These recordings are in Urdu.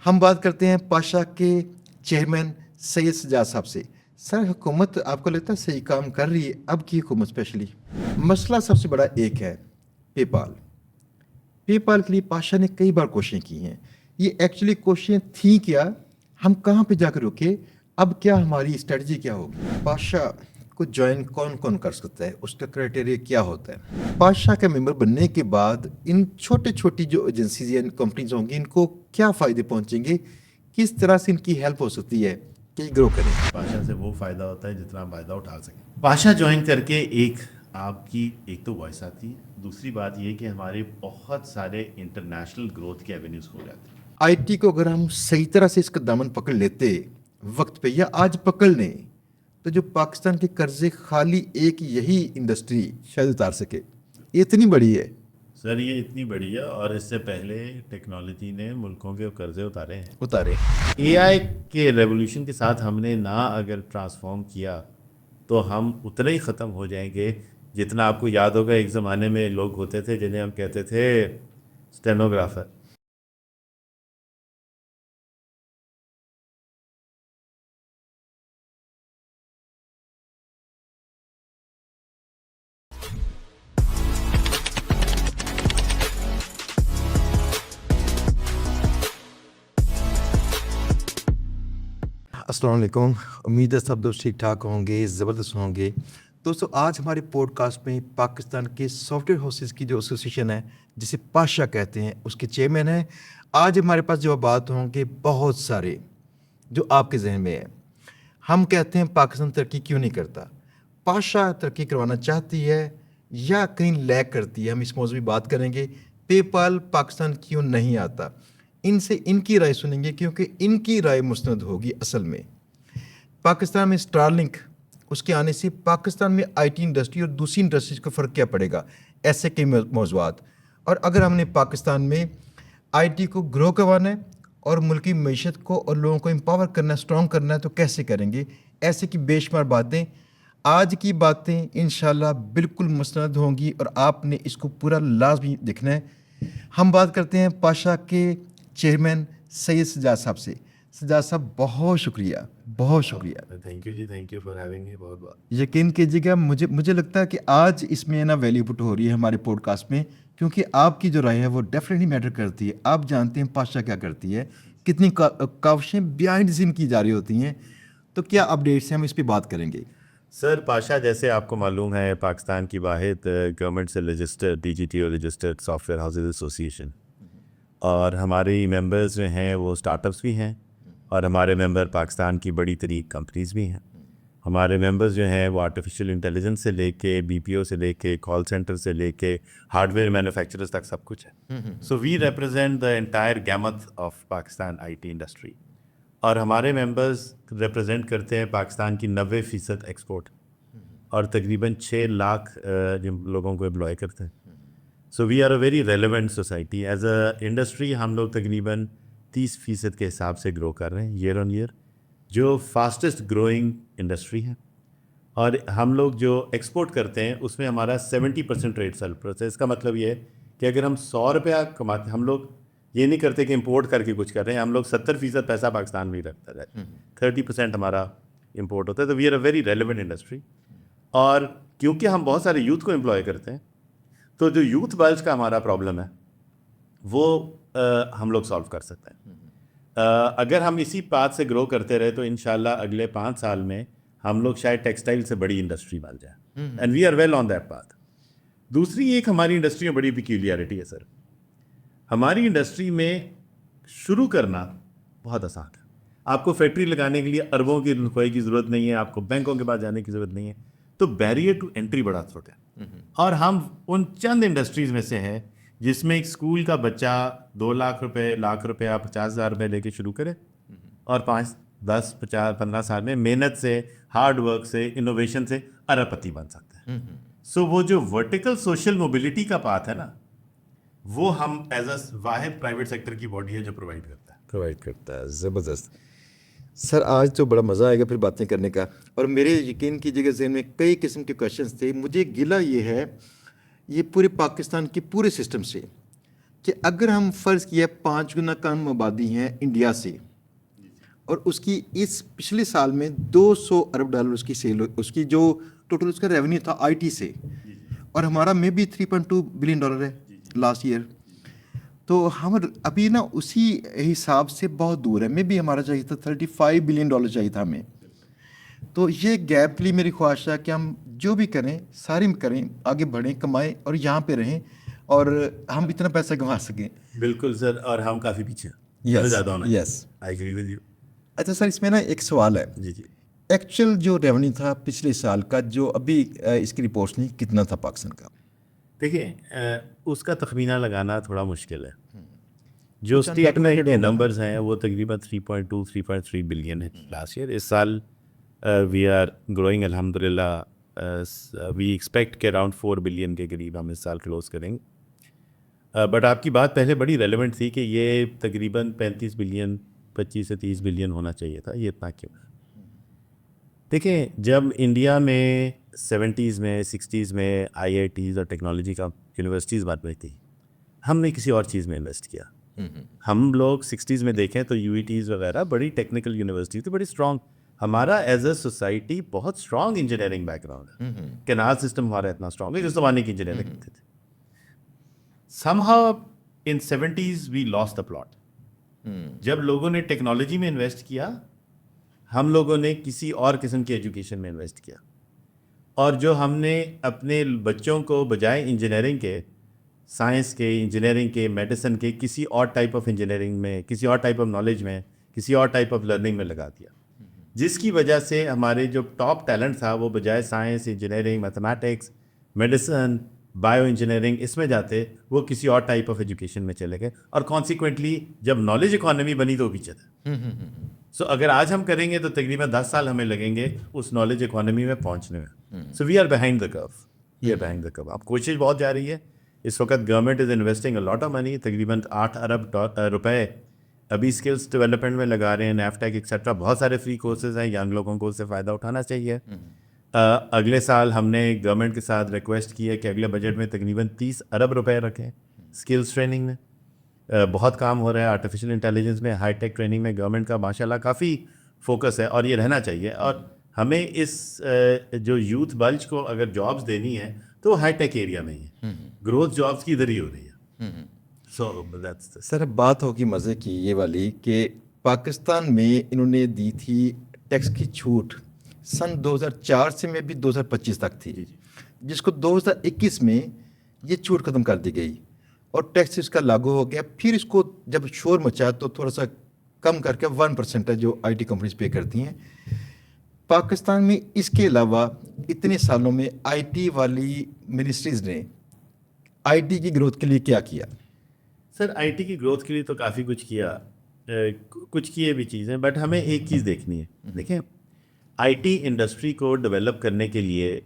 ہم بات کرتے ہیں پاشا کے چیئرمین سید سجاد صاحب سے. سر حکومت آپ کو لگتا ہے صحیح کام کر رہی ہے اب کی حکومت اسپیشلی؟ مسئلہ سب سے بڑا ایک ہے پے پال. پے پال کے لیے پاشا نے کئی بار کوششیں کی ہیں. یہ ایکچولی کوششیں تھیں کیا؟ ہم کہاں پہ جا کر رکے؟ اب کیا ہماری اسٹریٹجی کیا ہوگی؟ پاشا کو جوائن کون کون کر سکتا ہے؟ اس کا کرائٹیریا کیا ہوتا ہے؟ پاشا کا ممبر بننے کے بعد ان چھوٹی چھوٹی جو ایجنسیز یا کمپنیز ہوں گی ان کو کیا فائدے پہنچیں گے؟ کس طرح سے ان کی ہیلپ ہو سکتی ہے کہ یہ گرو کریں؟ پاشا سے وہ فائدہ ہوتا ہے جتنا آپ فائدہ اٹھا سکیں. پاشا جوائن کر کے آپ کی ایک تو وائس آتی ہے, دوسری بات یہ کہ ہمارے بہت سارے انٹرنیشنل گروتھ کے ایونیوز ہو جاتے ہیں. آئی ٹی کو اگر ہم صحیح طرح سے اس کا دامن پکڑ لیتے وقت پہ یا آج پکڑ لیں تو جو پاکستان کے قرضے خالی ایک یہی انڈسٹری شاید اتار سکے. یہ اتنی بڑی ہے سر, یہ اتنی بڑی ہے اور اس سے پہلے ٹیکنالوجی نے ملکوں کے قرضے اتارے. اے آئی کے ریولیوشن کے ساتھ ہم نے نہ اگر ٹرانسفارم کیا تو ہم اتنا ہی ختم ہو جائیں گے جتنا آپ کو یاد ہوگا ایک زمانے میں لوگ ہوتے تھے جنہیں ہم کہتے تھے اسٹینوگرافر. السلام علیکم. امید ہے سب دوست ٹھیک ٹھاک ہوں گے, زبردست ہوں گے. دوستو آج ہمارے پوڈ کاسٹ میں پاکستان کے سافٹ ویئر ہاؤسز کی جو ایسوسیشن ہے جسے پاشا کہتے ہیں اس کے چیئرمین ہیں. آج ہمارے پاس جوابات ہوں گے بہت سارے جو آپ کے ذہن میں ہے. ہم کہتے ہیں پاکستان ترقی کیوں نہیں کرتا؟ پاشا ترقی کروانا چاہتی ہے یا کہیں لیک کرتی ہے؟ ہم اس موضوع میں بات کریں گے. پے پال پاکستان کیوں نہیں آتا, ان سے ان کی رائے سنیں گے کیونکہ ان کی رائے مستند ہوگی. اصل میں پاکستان میں اسٹار لنک اس کے آنے سے پاکستان میں آئی ٹی انڈسٹری اور دوسری انڈسٹریز کا فرق کیا پڑے گا, ایسے کئی موضوعات. اور اگر ہم نے پاکستان میں آئی ٹی کو گرو کروانا ہے اور ملکی معیشت کو اور لوگوں کو امپاور کرنا ہے, اسٹرانگ کرنا ہے, تو کیسے کریں گے؟ ایسے کی بے شمار باتیں. آج کی باتیں انشاءاللہ بالکل مستند ہوں گی اور آپ نے اس کو پورا لازمی دیکھنا ہے. ہم بات کرتے ہیں پاشا کے چیئرمین سید سجاد صاحب سے. سجاد صاحب بہت شکریہ, بہت شکریہ. تھینک یو جی, thank you for having me. بہت بہت یقین کیجیے گا مجھے لگتا ہے کہ آج اس میں نا ویلیو پٹ ہو رہی ہے ہمارے پوڈ کاسٹ میں, کیونکہ آپ کی جو رائے ہے وہ ڈیفینیٹلی میٹر کرتی ہے. آپ جانتے ہیں پاشا کیا کرتی ہے, کتنی کاوشیں بیہائنڈ سین کی جا رہی ہوتی ہیں. تو کیا اپڈیٹس ہیں, ہم اس پہ بات کریں گے. سر, پاشا جیسے آپ کو معلوم ہے پاکستان کی واحد گورنمنٹ سے registered D G T O registered software houses association, اور ہماری ممبرز جو ہیں وہ اسٹارٹ اپس بھی ہیں اور ہمارے ممبر پاکستان کی بڑی ترین کمپنیز بھی ہیں. ہمارے ممبرز جو ہیں وہ آرٹیفیشیل انٹیلیجنس سے لے کے بی پی او سے لے کے کال سینٹر سے لے کے ہارڈ ویئر مینوفیکچررز تک سب کچھ ہے. So we represent the entire gamut of Pakistan I T industry, اور ہمارے ممبرز ریپرزینٹ کرتے ہیں پاکستان کی 90% ایکسپورٹ اور تقریباً 6 لاکھ لوگوں کو امپلوائے کرتے ہیں. So we are a very relevant society. As a industry ہم لوگ تقریباً 30% کے حساب سے گرو کر رہے ہیں ایئر آن ایئر, جو فاسٹسٹ گروئنگ انڈسٹری ہے. اور ہم لوگ جو ایکسپورٹ کرتے ہیں اس میں ہمارا 70% ریٹ سرپلس ہے. اس کا مطلب یہ ہے کہ اگر ہم 100 روپیہ کماتے, ہم لوگ یہ نہیں کرتے کہ امپورٹ کر کے کچھ کر رہے ہیں, ہم لوگ 70% پیسہ پاکستان میں ہی رکھتا رہتا ہے, 30% ہمارا امپورٹ ہوتا ہے. تو we are a very relevant industry. اور کیونکہ ہم بہت سارے یوتھ کو امپلوائے کرتے ہیں تو جو یوتھ بلج کا ہمارا پرابلم ہے وہ ہم لوگ سالو کر سکتے ہیں. اگر ہم اسی پاتھ سے گرو کرتے رہے تو انشاءاللہ اگلے 5 سال میں ہم لوگ شاید ٹیکسٹائل سے بڑی انڈسٹری بن جائیں, and we are well on that path. دوسری ایک ہماری انڈسٹری میں بڑی پیکیولیرٹی ہے سر. ہماری انڈسٹری میں شروع کرنا بہت آسان ہے. آپ کو فیکٹری لگانے کے لیے اربوں کی روپے کی ضرورت نہیں ہے, آپ کو بینکوں کے پاس جانے کی ضرورت نہیں ہے. تو بیریئر ٹو انٹری بڑا چھوٹا ہے. اور ہم ان چند انڈسٹریز میں سے ہیں جس میں ایک اسکول کا بچہ 2 لاکھ روپے, لاکھ روپیہ, 50,000 روپے لے کے شروع کرے اور 5, 10, 50, 15 سال میں محنت سے, ہارڈ ورک سے, انوویشن سے ارب پتی بن سکتے ہیں. سو وہ جو ورٹیکل سوشل موبلٹی کا پاتھ ہے نا, وہ ہم ایز اے واحد پرائیویٹ سیکٹر کی باڈی ہے جو پرووائڈ کرتا ہے. زبردست. سر آج تو بڑا مزہ آئے گا پھر باتیں کرنے کا, اور میرے یقین کیجیے گا ذہن میں کئی قسم کے کویشچنس تھے. مجھے گلہ یہ ہے یہ پورے پاکستان کے پورے سسٹم سے کہ اگر ہم فرض کیا 5 گنا کم آبادی ہیں انڈیا سے اور اس کی اس پچھلے سال میں $200 ارب اس کی سیل، اس کی جو ٹوٹل اس کا ریونیو تھا آئی ٹی سے، اور ہمارا میں بھی $3.2 بلین ہے لاسٹ ایئر، تو ہم ابھی نا اسی حساب سے بہت دور ہے. میں بھی ہمارا چاہیے تھا $35 بلین چاہیے تھا ہمیں. تو یہ گیپ کے لیے میری خواہش ہے کہ ہم جو بھی کریں ساری کریں، آگے بڑھیں، کمائیں اور یہاں پہ رہیں اور ہم اتنا پیسہ کما سکیں. بالکل سر، اور ہم کافی پیچھے یس زیادہ ہونا. Yes. I agree with you. اچھا سر، اس میں نا ایک سوال ہے. جی جی. ایکچوئل جو ریونیو تھا پچھلے سال کا، جو ابھی اس کی رپورٹس نہیں، کتنا تھا پاکستان کا؟ دیکھیں اس کا تخمینہ لگانا تھوڑا مشکل ہے. جو اسٹیٹمنٹ نمبرز ہیں وہ تقریباً 3.2 3.3 بلین ہے لاسٹ ایئر. اس سال وی آر گروئنگ الحمد للہ. وی ایکسپیکٹ کہ اراؤنڈ 4 بلین کے قریب ہم اس سال کلوز کریں گے. بٹ آپ کی بات پہلے بڑی ریلیونٹ تھی کہ یہ تقریباً 35 بلین 25 سے 30 بلین ہونا چاہیے تھا. یہ اتنا کیوں؟ دیکھیں جب انڈیا میں 70s میں 60s میں آئی آئی ٹیز اور ٹیکنالوجی کا یونیورسٹیز بات میں تھی، ہم نے کسی اور چیز میں انویسٹ کیا. ہم لوگ 60s میں دیکھیں تو یو ای ٹیز وغیرہ بڑی ٹیکنیکل یونیورسٹی تھی، بڑی اسٹرانگ. ہمارا ایز اے سوسائٹی بہت اسٹرانگ انجینئرنگ بیک گراؤنڈ ہے. کینال سسٹم ہمارا اتنا اسٹرانگ ہے، جس زمانے کی انجینئرنگ کرتے تھے. somehow in 70s we lost the plot. جب لوگوں نے ٹیکنالوجی میں انویسٹ کیا، ہم لوگوں نے کسی اور قسم کی ایجوکیشن میں انویسٹ کیا، اور جو ہم نے اپنے بچوں کو بجائے انجینئرنگ کے، سائنس کے، انجینئرنگ کے، میڈیسن کے، کسی اور ٹائپ آف انجینئرنگ میں، کسی اور ٹائپ آف نالج میں، کسی اور ٹائپ آف لرننگ میں لگا دیا، جس کی وجہ سے ہمارے جو ٹاپ ٹیلنٹ تھا وہ بجائے science, engineering, mathematics, medicine, bio engineering اس میں جاتے، وہ کسی اور ٹائپ آف ایجوکیشن میں چلے گئے، اور کانسیکوینٹلی جب نالج اکانومی بنی تو وہ پیچھے تھا. سو اگر آج ہم کریں گے تو تقریباً 10 سال ہمیں لگیں گے اس نالج اکانومی میں پہنچنے میں. سو وی آر بہائنڈ دا کرو. وی آر بہائنڈ دا کرو. اب کوشش بہت جاری ہے. اس وقت government is investing a lot of money. تقریباً 8 ارب روپے ابھی اسکلس ڈیولپمنٹ میں لگا رہے ہیں. نیفٹیک ایکسیٹرا بہت سارے فری کورسز ہیں. ینگ لوگوں کو اس سے فائدہ اٹھانا چاہیے. اگلے سال ہم نے گورنمنٹ کے ساتھ ریکویسٹ کی ہے کہ اگلے بجٹ میں تقریباً 30 ارب روپے رکھیں اسکلس ٹریننگ میں. بہت کام ہو رہا ہے آرٹیفیشیل انٹیلیجنس میں، ہائی ٹیک ٹریننگ میں. گورنمنٹ کا ماشاء اللہ کافی فوکس ہے اور یہ رہنا چاہیے. اور ہمیں اس جو یوتھ بلج کو اگر جابس دینی ہے تو ہائی ٹیک ایریا میں ہی ہے. گروتھ جابس کی ادھر ہی ہو رہی ہے. سو سر بات ہوگی مزے کی یہ والی کہ پاکستان میں انہوں نے دی تھی ٹیکس کی چھوٹ سن 2004 سے میں بھی 2025 تک تھی، جس کو 2021 میں یہ چھوٹ ختم کر دی گئی اور ٹیکس اس کا لاگو ہو گیا. پھر اس کو جب شور مچا تو تھوڑا سا کم کر کے 1% ہے جو آئی ٹی کمپنیز پے کرتی ہیں. پاکستان میں اس کے علاوہ اتنے سالوں میں آئی ٹی والی منسٹریز نے آئی ٹی کی گروتھ کے لیے کیا کیا؟ سر آئی ٹی کی گروتھ کے لیے تو کافی کچھ کیا، کچھ کیے بھی چیزیں، بٹ ہمیں ایک چیز دیکھنی ہے. دیکھیں آئی ٹی انڈسٹری کو ڈیولپ کرنے کے لیے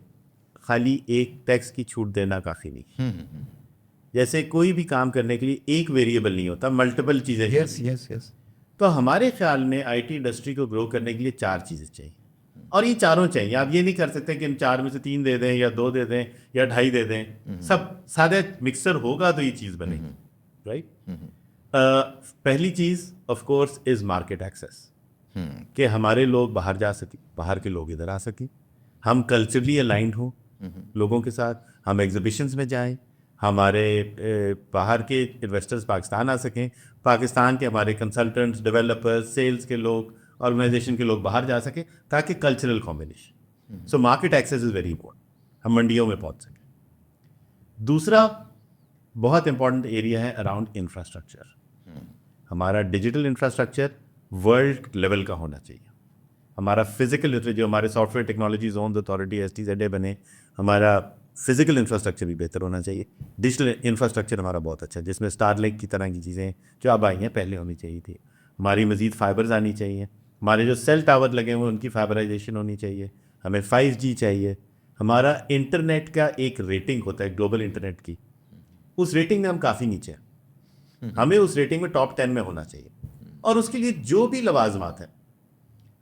خالی ایک ٹیکس کی چھوٹ دینا کافی نہیں. جیسے کوئی بھی کام کرنے کے لیے ایک ویریبل نہیں ہوتا، ملٹیپل چیزیں. یس. تو ہمارے خیال میں آئی ٹی انڈسٹری کو گرو کرنے کے لیے 4 چیزیں چاہیے، اور یہ چاروں چاہیے. آپ یہ نہیں کر سکتے کہ ان 4 میں سے 3 دے دیں یا 2 دے دیں یا 2.5 دے دیں. سب سادہ مکسر ہوگا تو یہ چیز بنے گی. رائٹ. پہلی چیز of course is market access, کہ ہمارے لوگ باہر جا سکیں، باہر کے لوگ ادھر آ سکیں، ہم کلچرلی الائنڈ ہوں لوگوں کے ساتھ، ہم ایگزیبیشنز میں جائیں، ہمارے باہر کے انویسٹرز پاکستان آ سکیں، پاکستان کے ہمارے کنسلٹنٹس، ڈیولپرز، سیلز کے لوگ، آرگنائزیشن کے لوگ باہر جا سکیں، تاکہ cultural combination. So market access is very important, ہم منڈیوں میں پہنچ سکیں. دوسرا بہت امپورٹنٹ ایریا ہے اراؤنڈ انفراسٹرکچر. ہمارا ڈیجیٹل انفراسٹرکچر ورلڈ لیول کا ہونا چاہیے. ہمارا فزیکل جو ہمارے soft where technology zones authority STZA بنے، ہمارا فزیکل انفراسٹرکچر بھی بہتر ہونا چاہیے. ڈیجیٹل انفراسٹرکچر ہمارا بہت اچھا ہے، جس میں اسٹار لنک کی طرح کی چیزیں جو اب آئی ہیں پہلے ہونی چاہیے تھی. ہماری مزید فائبرز آنی چاہیے. ہمارے جو سیل ٹاور لگے ہوئے ان کی فائبرائزیشن ہونی چاہیے. ہمیں 5G چاہیے. ہمارا انٹرنیٹ کا ایک ریٹنگ ہوتا ہے گلوبل انٹرنیٹ کی، اس ریٹنگ میں ہم کافی نیچے ہیں. ہمیں اس ریٹنگ میں ٹاپ 10 میں ہونا چاہیے. اور اس کے لیے جو بھی لوازمات ہیں،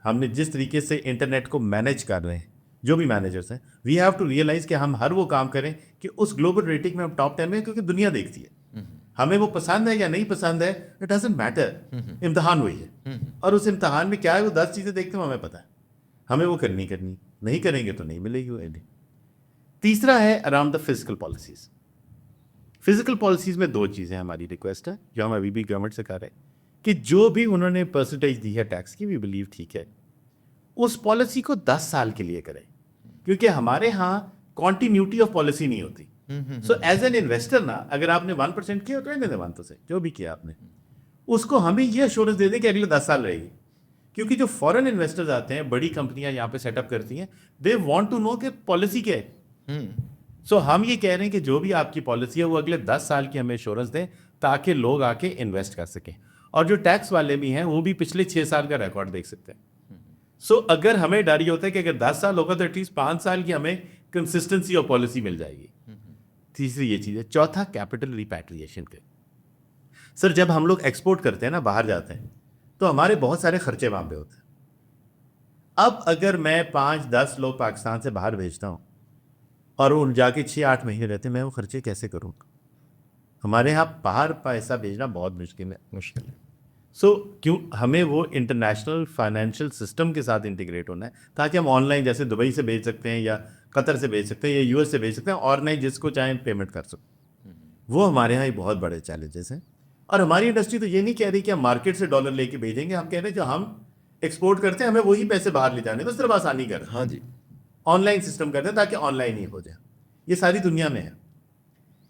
ہم نے جس طریقے سے انٹرنیٹ کو مینیج کر رہے ہیں، جو بھی مینیجرس ہیں، وی ہیو ٹو ریئلائز کہ ہم ہر وہ کام کریں کہ اس گلوبل ریٹنگ میں ہم ٹاپ 10 میں ہیں، کیونکہ دنیا دیکھتی ہے. ہمیں وہ پسند ہے یا نہیں پسند ہے اٹ ڈزنٹ میٹر. امتحان وہی ہے, اور اس امتحان میں کیا ہے وہ 10 چیزیں دیکھتے ہیں, ہمیں پتہ ہے ہمیں وہ کرنی نہیں کریں گے تو نہیں ملے گی وہ آئی ڈی. تیسرا ہے around the physical policies. Physical policies میں 2 چیزیں ہماری ریکویسٹ ہے جو ہم ابھی بھی گورنمنٹ سے کر رہے ہیں کہ جو بھی انہوں نے پرسنٹیج دی ہے ٹیکس کی, وی بلیو ٹھیک ہے, اس پالیسی کو 10 سال کے لیے کریں, کیونکہ ہمارے ہاں کنٹینیوٹی آف پالیسی نہیں ہوتی. سو ایز این انویسٹر نا, اگر آپ نے 1% کیا تو 1% جو بھی کیا آپ نے, اس کو ہمیں یہ ایشورنس دے دیں کہ اگلے 10 سال رہے گی. کیونکہ جو فورن انویسٹرز آتے ہیں, بڑی کمپنیاں یہاں پہ سیٹ اپ کرتی ہیں, دے وانٹ ٹو نو کہ پالیسی کیا ہے. سو ہم یہ کہہ رہے ہیں کہ جو بھی آپ کی پالیسی ہے وہ اگلے 10 سال کی ہمیں ایشورنس دیں تاکہ لوگ آ کے انویسٹ کر سکیں. اور جو ٹیکس والے بھی ہیں وہ بھی پچھلے 6 سال کا ریکارڈ دیکھ سکتے ہیں. سو اگر ہمیں ڈر یہ ہوتا ہے کہ اگر 10 سال ہوگا تو ایٹ لیسٹ 5 سال کی ہمیں کنسسٹنسی اور پالیسی مل جائے گی. تیسری یہ چیز ہے. چوتھا کیپٹل ریپیٹریشن کے. سر جب ہم لوگ ایکسپورٹ کرتے ہیں نا, باہر جاتے ہیں, تو ہمارے بہت سارے خرچے وہاں پہ ہوتے ہیں. اب اگر میں 5-10 لوگ پاکستان سے باہر بھیجتا ہوں اور وہ جا کے 6-8 مہینے رہتے ہیں, میں وہ خرچے کیسے کروں گا؟ ہمارے یہاں باہر پیسہ بھیجنا بہت مشکل ہے. سو کیوں ہمیں وہ انٹرنیشنل فائنینشیل سسٹم کے ساتھ انٹیگریٹ ہونا ہے تاکہ ہم آن لائن جیسے دبئی سے بھیج سکتے ہیں یا قطر سے بھیج سکتے ہیں یا US سے بھیج سکتے ہیں, اور نہیں جس کو چاہیں پیمنٹ کر سکتے. وہ ہمارے یہاں بہت بڑے چیلنجز ہیں. اور ہماری انڈسٹری تو یہ نہیں کہہ رہی کہ ہم مارکیٹ سے ڈالر لے کے بھیجیں گے, ہم کہہ رہے ہیں جو ہم ایکسپورٹ کرتے ہیں ہمیں وہی پیسے باہر لے جانے, تو صرف آسانی کر. ہاں جی, آن لائن سسٹم کرتے ہیں تاکہ آن لائن ہی ہو جائے. یہ ساری دنیا میں ہے.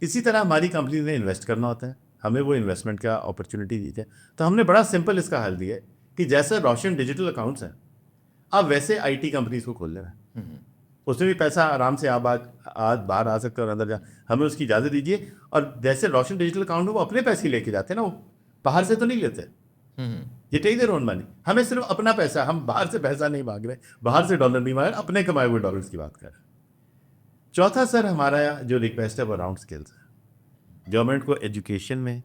اسی طرح ہماری کمپنی نے انویسٹ کرنا ہوتا ہے, ہمیں وہ انویسٹمنٹ کا اپرچونیٹی دی ہے. تو ہم نے بڑا سمپل اس کا حل دیا ہے کہ جیسے روشن ڈیجیٹل اکاؤنٹس ہیں, آپ ویسے IT کمپنیز کو کھول لینا ہے. اس میں بھی پیسہ آرام سے آپ باہر آ سکتے اور اندر جا, ہمیں اس کی اجازت دیجیے. اور جیسے روشن ڈیجیٹل اکاؤنٹ وہ اپنے پیسے لے کے جاتے ہیں نا, وہ باہر سے تو نہیں لیتے, یہ ٹیک دیئر اون منی. ہمیں صرف اپنا پیسہ, ہم باہر سے پیسہ نہیں مانگ رہے, باہر سے ڈالر نہیں مانگ رہے, اپنے کمائے ہوئے ڈالرس کی بات کر رہے ہیں. چوتھا سر ہمارا جو ریکویسٹ ہے وہ اراؤنڈ اسکلس ہے. گورنمنٹ کو ایجوکیشن میں,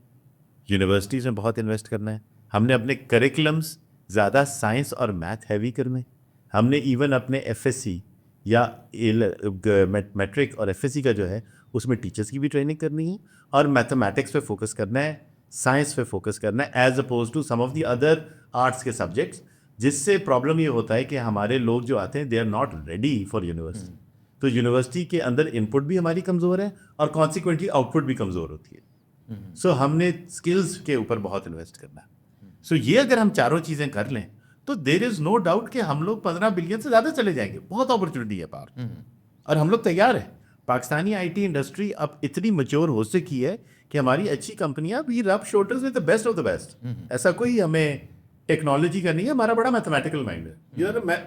یونیورسٹیز میں بہت انویسٹ کرنا ہے. ہم نے اپنے کریکولمس زیادہ سائنس اور میتھ ہیوی کرنے. ہم نے ایون اپنے FSC یا میٹرک اور FSC کا جو ہے اس میں ٹیچرس کی بھی ٹریننگ کرنی ہے, اور میتھمیٹکس پہ فوکس کرنا ہے, سائنس پہ فوکس کرنا ہے, as opposed to some of the other arts کے سبجیکٹس. جس سے پرابلم یہ ہوتا ہے کہ ہمارے لوگ جو آتے ہیں they are not ready for university. تو یونیورسٹی کے اندر ان پٹ بھی ہماری کمزور ہے اور کانسیکوینٹلی آؤٹ پٹ بھی کمزور ہوتی ہے. سو ہم نے اسکلز کے اوپر بہت انویسٹ کرنا ہے. سو یہ اگر ہم چاروں چیزیں کر لیں تو دیر از نو ڈاؤٹ کہ ہم لوگ 15 بلین سے زیادہ چلے جائیں گے. بہت اپرچونیٹی ہے باہر, اور ہم لوگ تیار ہیں. پاکستانی IT انڈسٹری اب اتنی میچور ہو سکی ہے کہ ہماری اچھی کمپنیاں وی رب shoulders with the best of the best. ایسا کوئی ہمیں ٹیکنالوجی کا نہیں ہے, ہمارا بڑا میتھمیٹیکل مائنڈ ہے.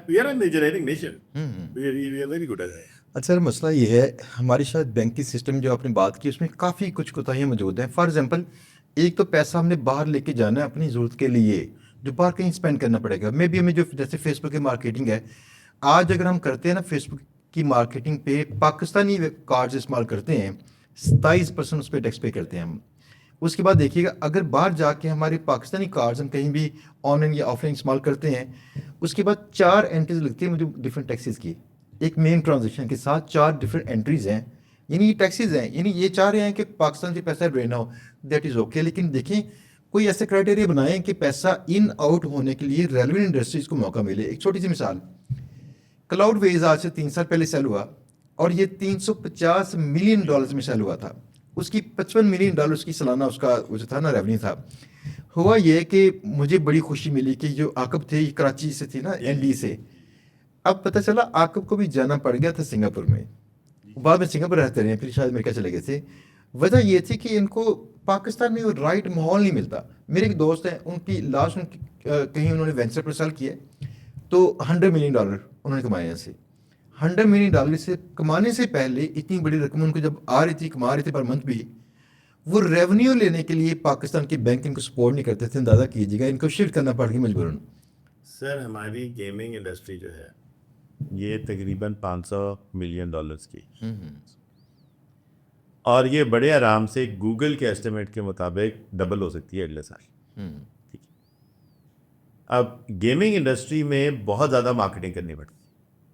We are an engineering nation, we are very good at that. اچھا سر, مسئلہ یہ ہے ہماری شاید بینکنگ سسٹم جو آپ نے بات کی اس میں کافی کچھ کوتاہیاں موجود ہیں. فار ایگزامپل, ایک تو پیسہ ہم نے باہر لے کے جانا ہے اپنی ضرورت کے لیے, جو باہر کہیں اسپینڈ کرنا پڑے گا. میں بھی ہمیں جو جیسے فیس بک کی مارکیٹنگ ہے, آج اگر ہم کرتے ہیں نا فیس بک کی مارکیٹنگ پہ پاکستانی کارڈز استعمال کرتے ہیں, 27% اس پہ ٹیکس پے کرتے ہیں ہم. اس کے بعد دیکھیے گا اگر باہر جا کے ہمارے پاکستانی کارڈز ہم کہیں بھی آن لائن یا آف لائن استعمال کرتے ہیں, اس کے بعد 4 انٹریز لگتی ہیں مجھے ڈفرینٹ ٹیکسیز کی. ایک مین ٹرانزیکشن کے ساتھ 4 ڈفرینٹ انٹریز ہیں, یعنی یہ ٹیکسیز ہیں. یعنی یہ چاہ رہے ہیں کہ پاکستان سے پیسہ drain who, that is okay. لیکن دیکھیں کوئی ایسے کرائٹیریا بنائیں کہ پیسہ ان آؤٹ ہونے کے لیے ریلیونٹ انڈسٹریز کو موقع ملے. ایک چھوٹی سی مثال, کلاؤڈ ویز آج سے 3 سال پہلے سیل ہوا اور یہ $350 ملین میں سیل ہوا تھا. اس کی $55 ملین کی سالانہ اس کا وہ جو تھا نا ریونیو تھا. ہوا یہ کہ مجھے بڑی خوشی ملی کہ جو عاقب تھے یہ کراچی سے تھی نا, ND سے. اب پتہ چلا عاقب کو بھی جانا پڑ گیا تھا سنگاپور میں. بعد میں سنگاپور رہتے رہے, پھر شاید امریکہ چلے گئے تھے. وجہ یہ تھی کہ ان کو پاکستان میں وہ رائٹ ماحول نہیں ملتا. میرے ایک دوست ہیں, ان کی لاسٹ کہیں انہوں نے وینچر پر سیل کیا تو $100 ملین انہوں نے کمایا. یہاں سے $100 ملین سے کمانے سے پہلے اتنی بڑی رقم ان کو جب آ رہی تھی, کما رہے تھے پر منتھ بھی, وہ ریونیو لینے کے لیے پاکستان کے بینک ان کو سپورٹ نہیں کرتے تھے. اندازہ کیجیے گا, ان کو شفٹ کرنا پڑ گیا مجبوراً. سر ہماری گیمنگ انڈسٹری جو ہے یہ تقریباً $500 ملین کی, اور یہ بڑے آرام سے گوگل کے ایسٹیمیٹ کے مطابق ڈبل ہو سکتی ہے اگلے سال. ٹھیک ہے, اب گیمنگ انڈسٹری میں بہت زیادہ مارکیٹنگ کرنی پڑتی ہے.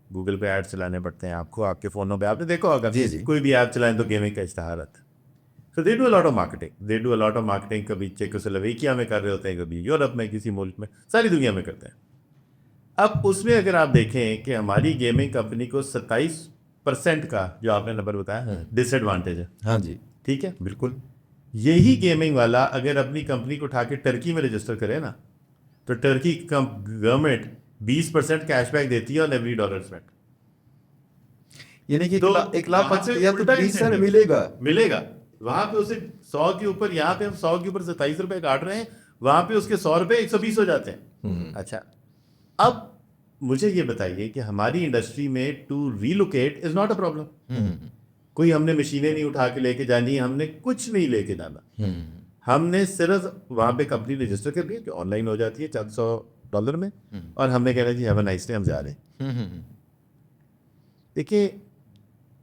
گوگل پہ ایڈ چلانے پڑتے ہیں آپ کو, آپ کے فونوں پہ آپ نے دیکھا ہوگا, جی جی, کوئی بھی ایپ چلائیں تو گیمنگ کا اشتہار آتا ہے. So they do a lot of marketing. They do a lot of marketing. کبھی چیکوسلویکیا میں کر رہے ہوتے ہیں, کبھی یورپ میں کسی ملک میں, ساری دنیا میں کرتے ہیں. اب اس میں اگر آپ دیکھیں کہ ہماری گیمنگ کمپنی کو 27% کا جو آپ نے نمبر بتایا ڈس ایڈوانٹیج ہے. ہاں جی, ٹھیک ہے, بالکل. یہی گیمنگ والا اگر اپنی کمپنی کو اٹھا کے ٹرکی میں رجسٹر کرے نا, تو ٹرکی گورنمنٹ 20% کیش بیک دیتی ہے آن ایوری ڈالر اسپینڈ. یعنی کہ 1,20,000 ملے گا. وہاں پہ اسے 100 کے اوپر, یہاں پہ ہم 100 کے اوپر 27 روپے کاٹ رہے ہیں, وہاں پہ اس کے 100 روپے 120 ہو جاتے ہیں. اچھا, اب مجھے یہ بتائیے کہ ہماری انڈسٹری میں to relocate is not a problem. کوئی ہم نے مشینیں نہیں اٹھا کے لے کے جانی, ہم نے کچھ نہیں لے کے جانا. ہم نے صرف وہاں پہ کمپنی رجسٹر کر دی جو آن لائن ہو جاتی ہے $400 میں, اور ہم نے کہنا جی ہیو اے نائس ڈے, ہم جا رہے ہیں. دیکھیے,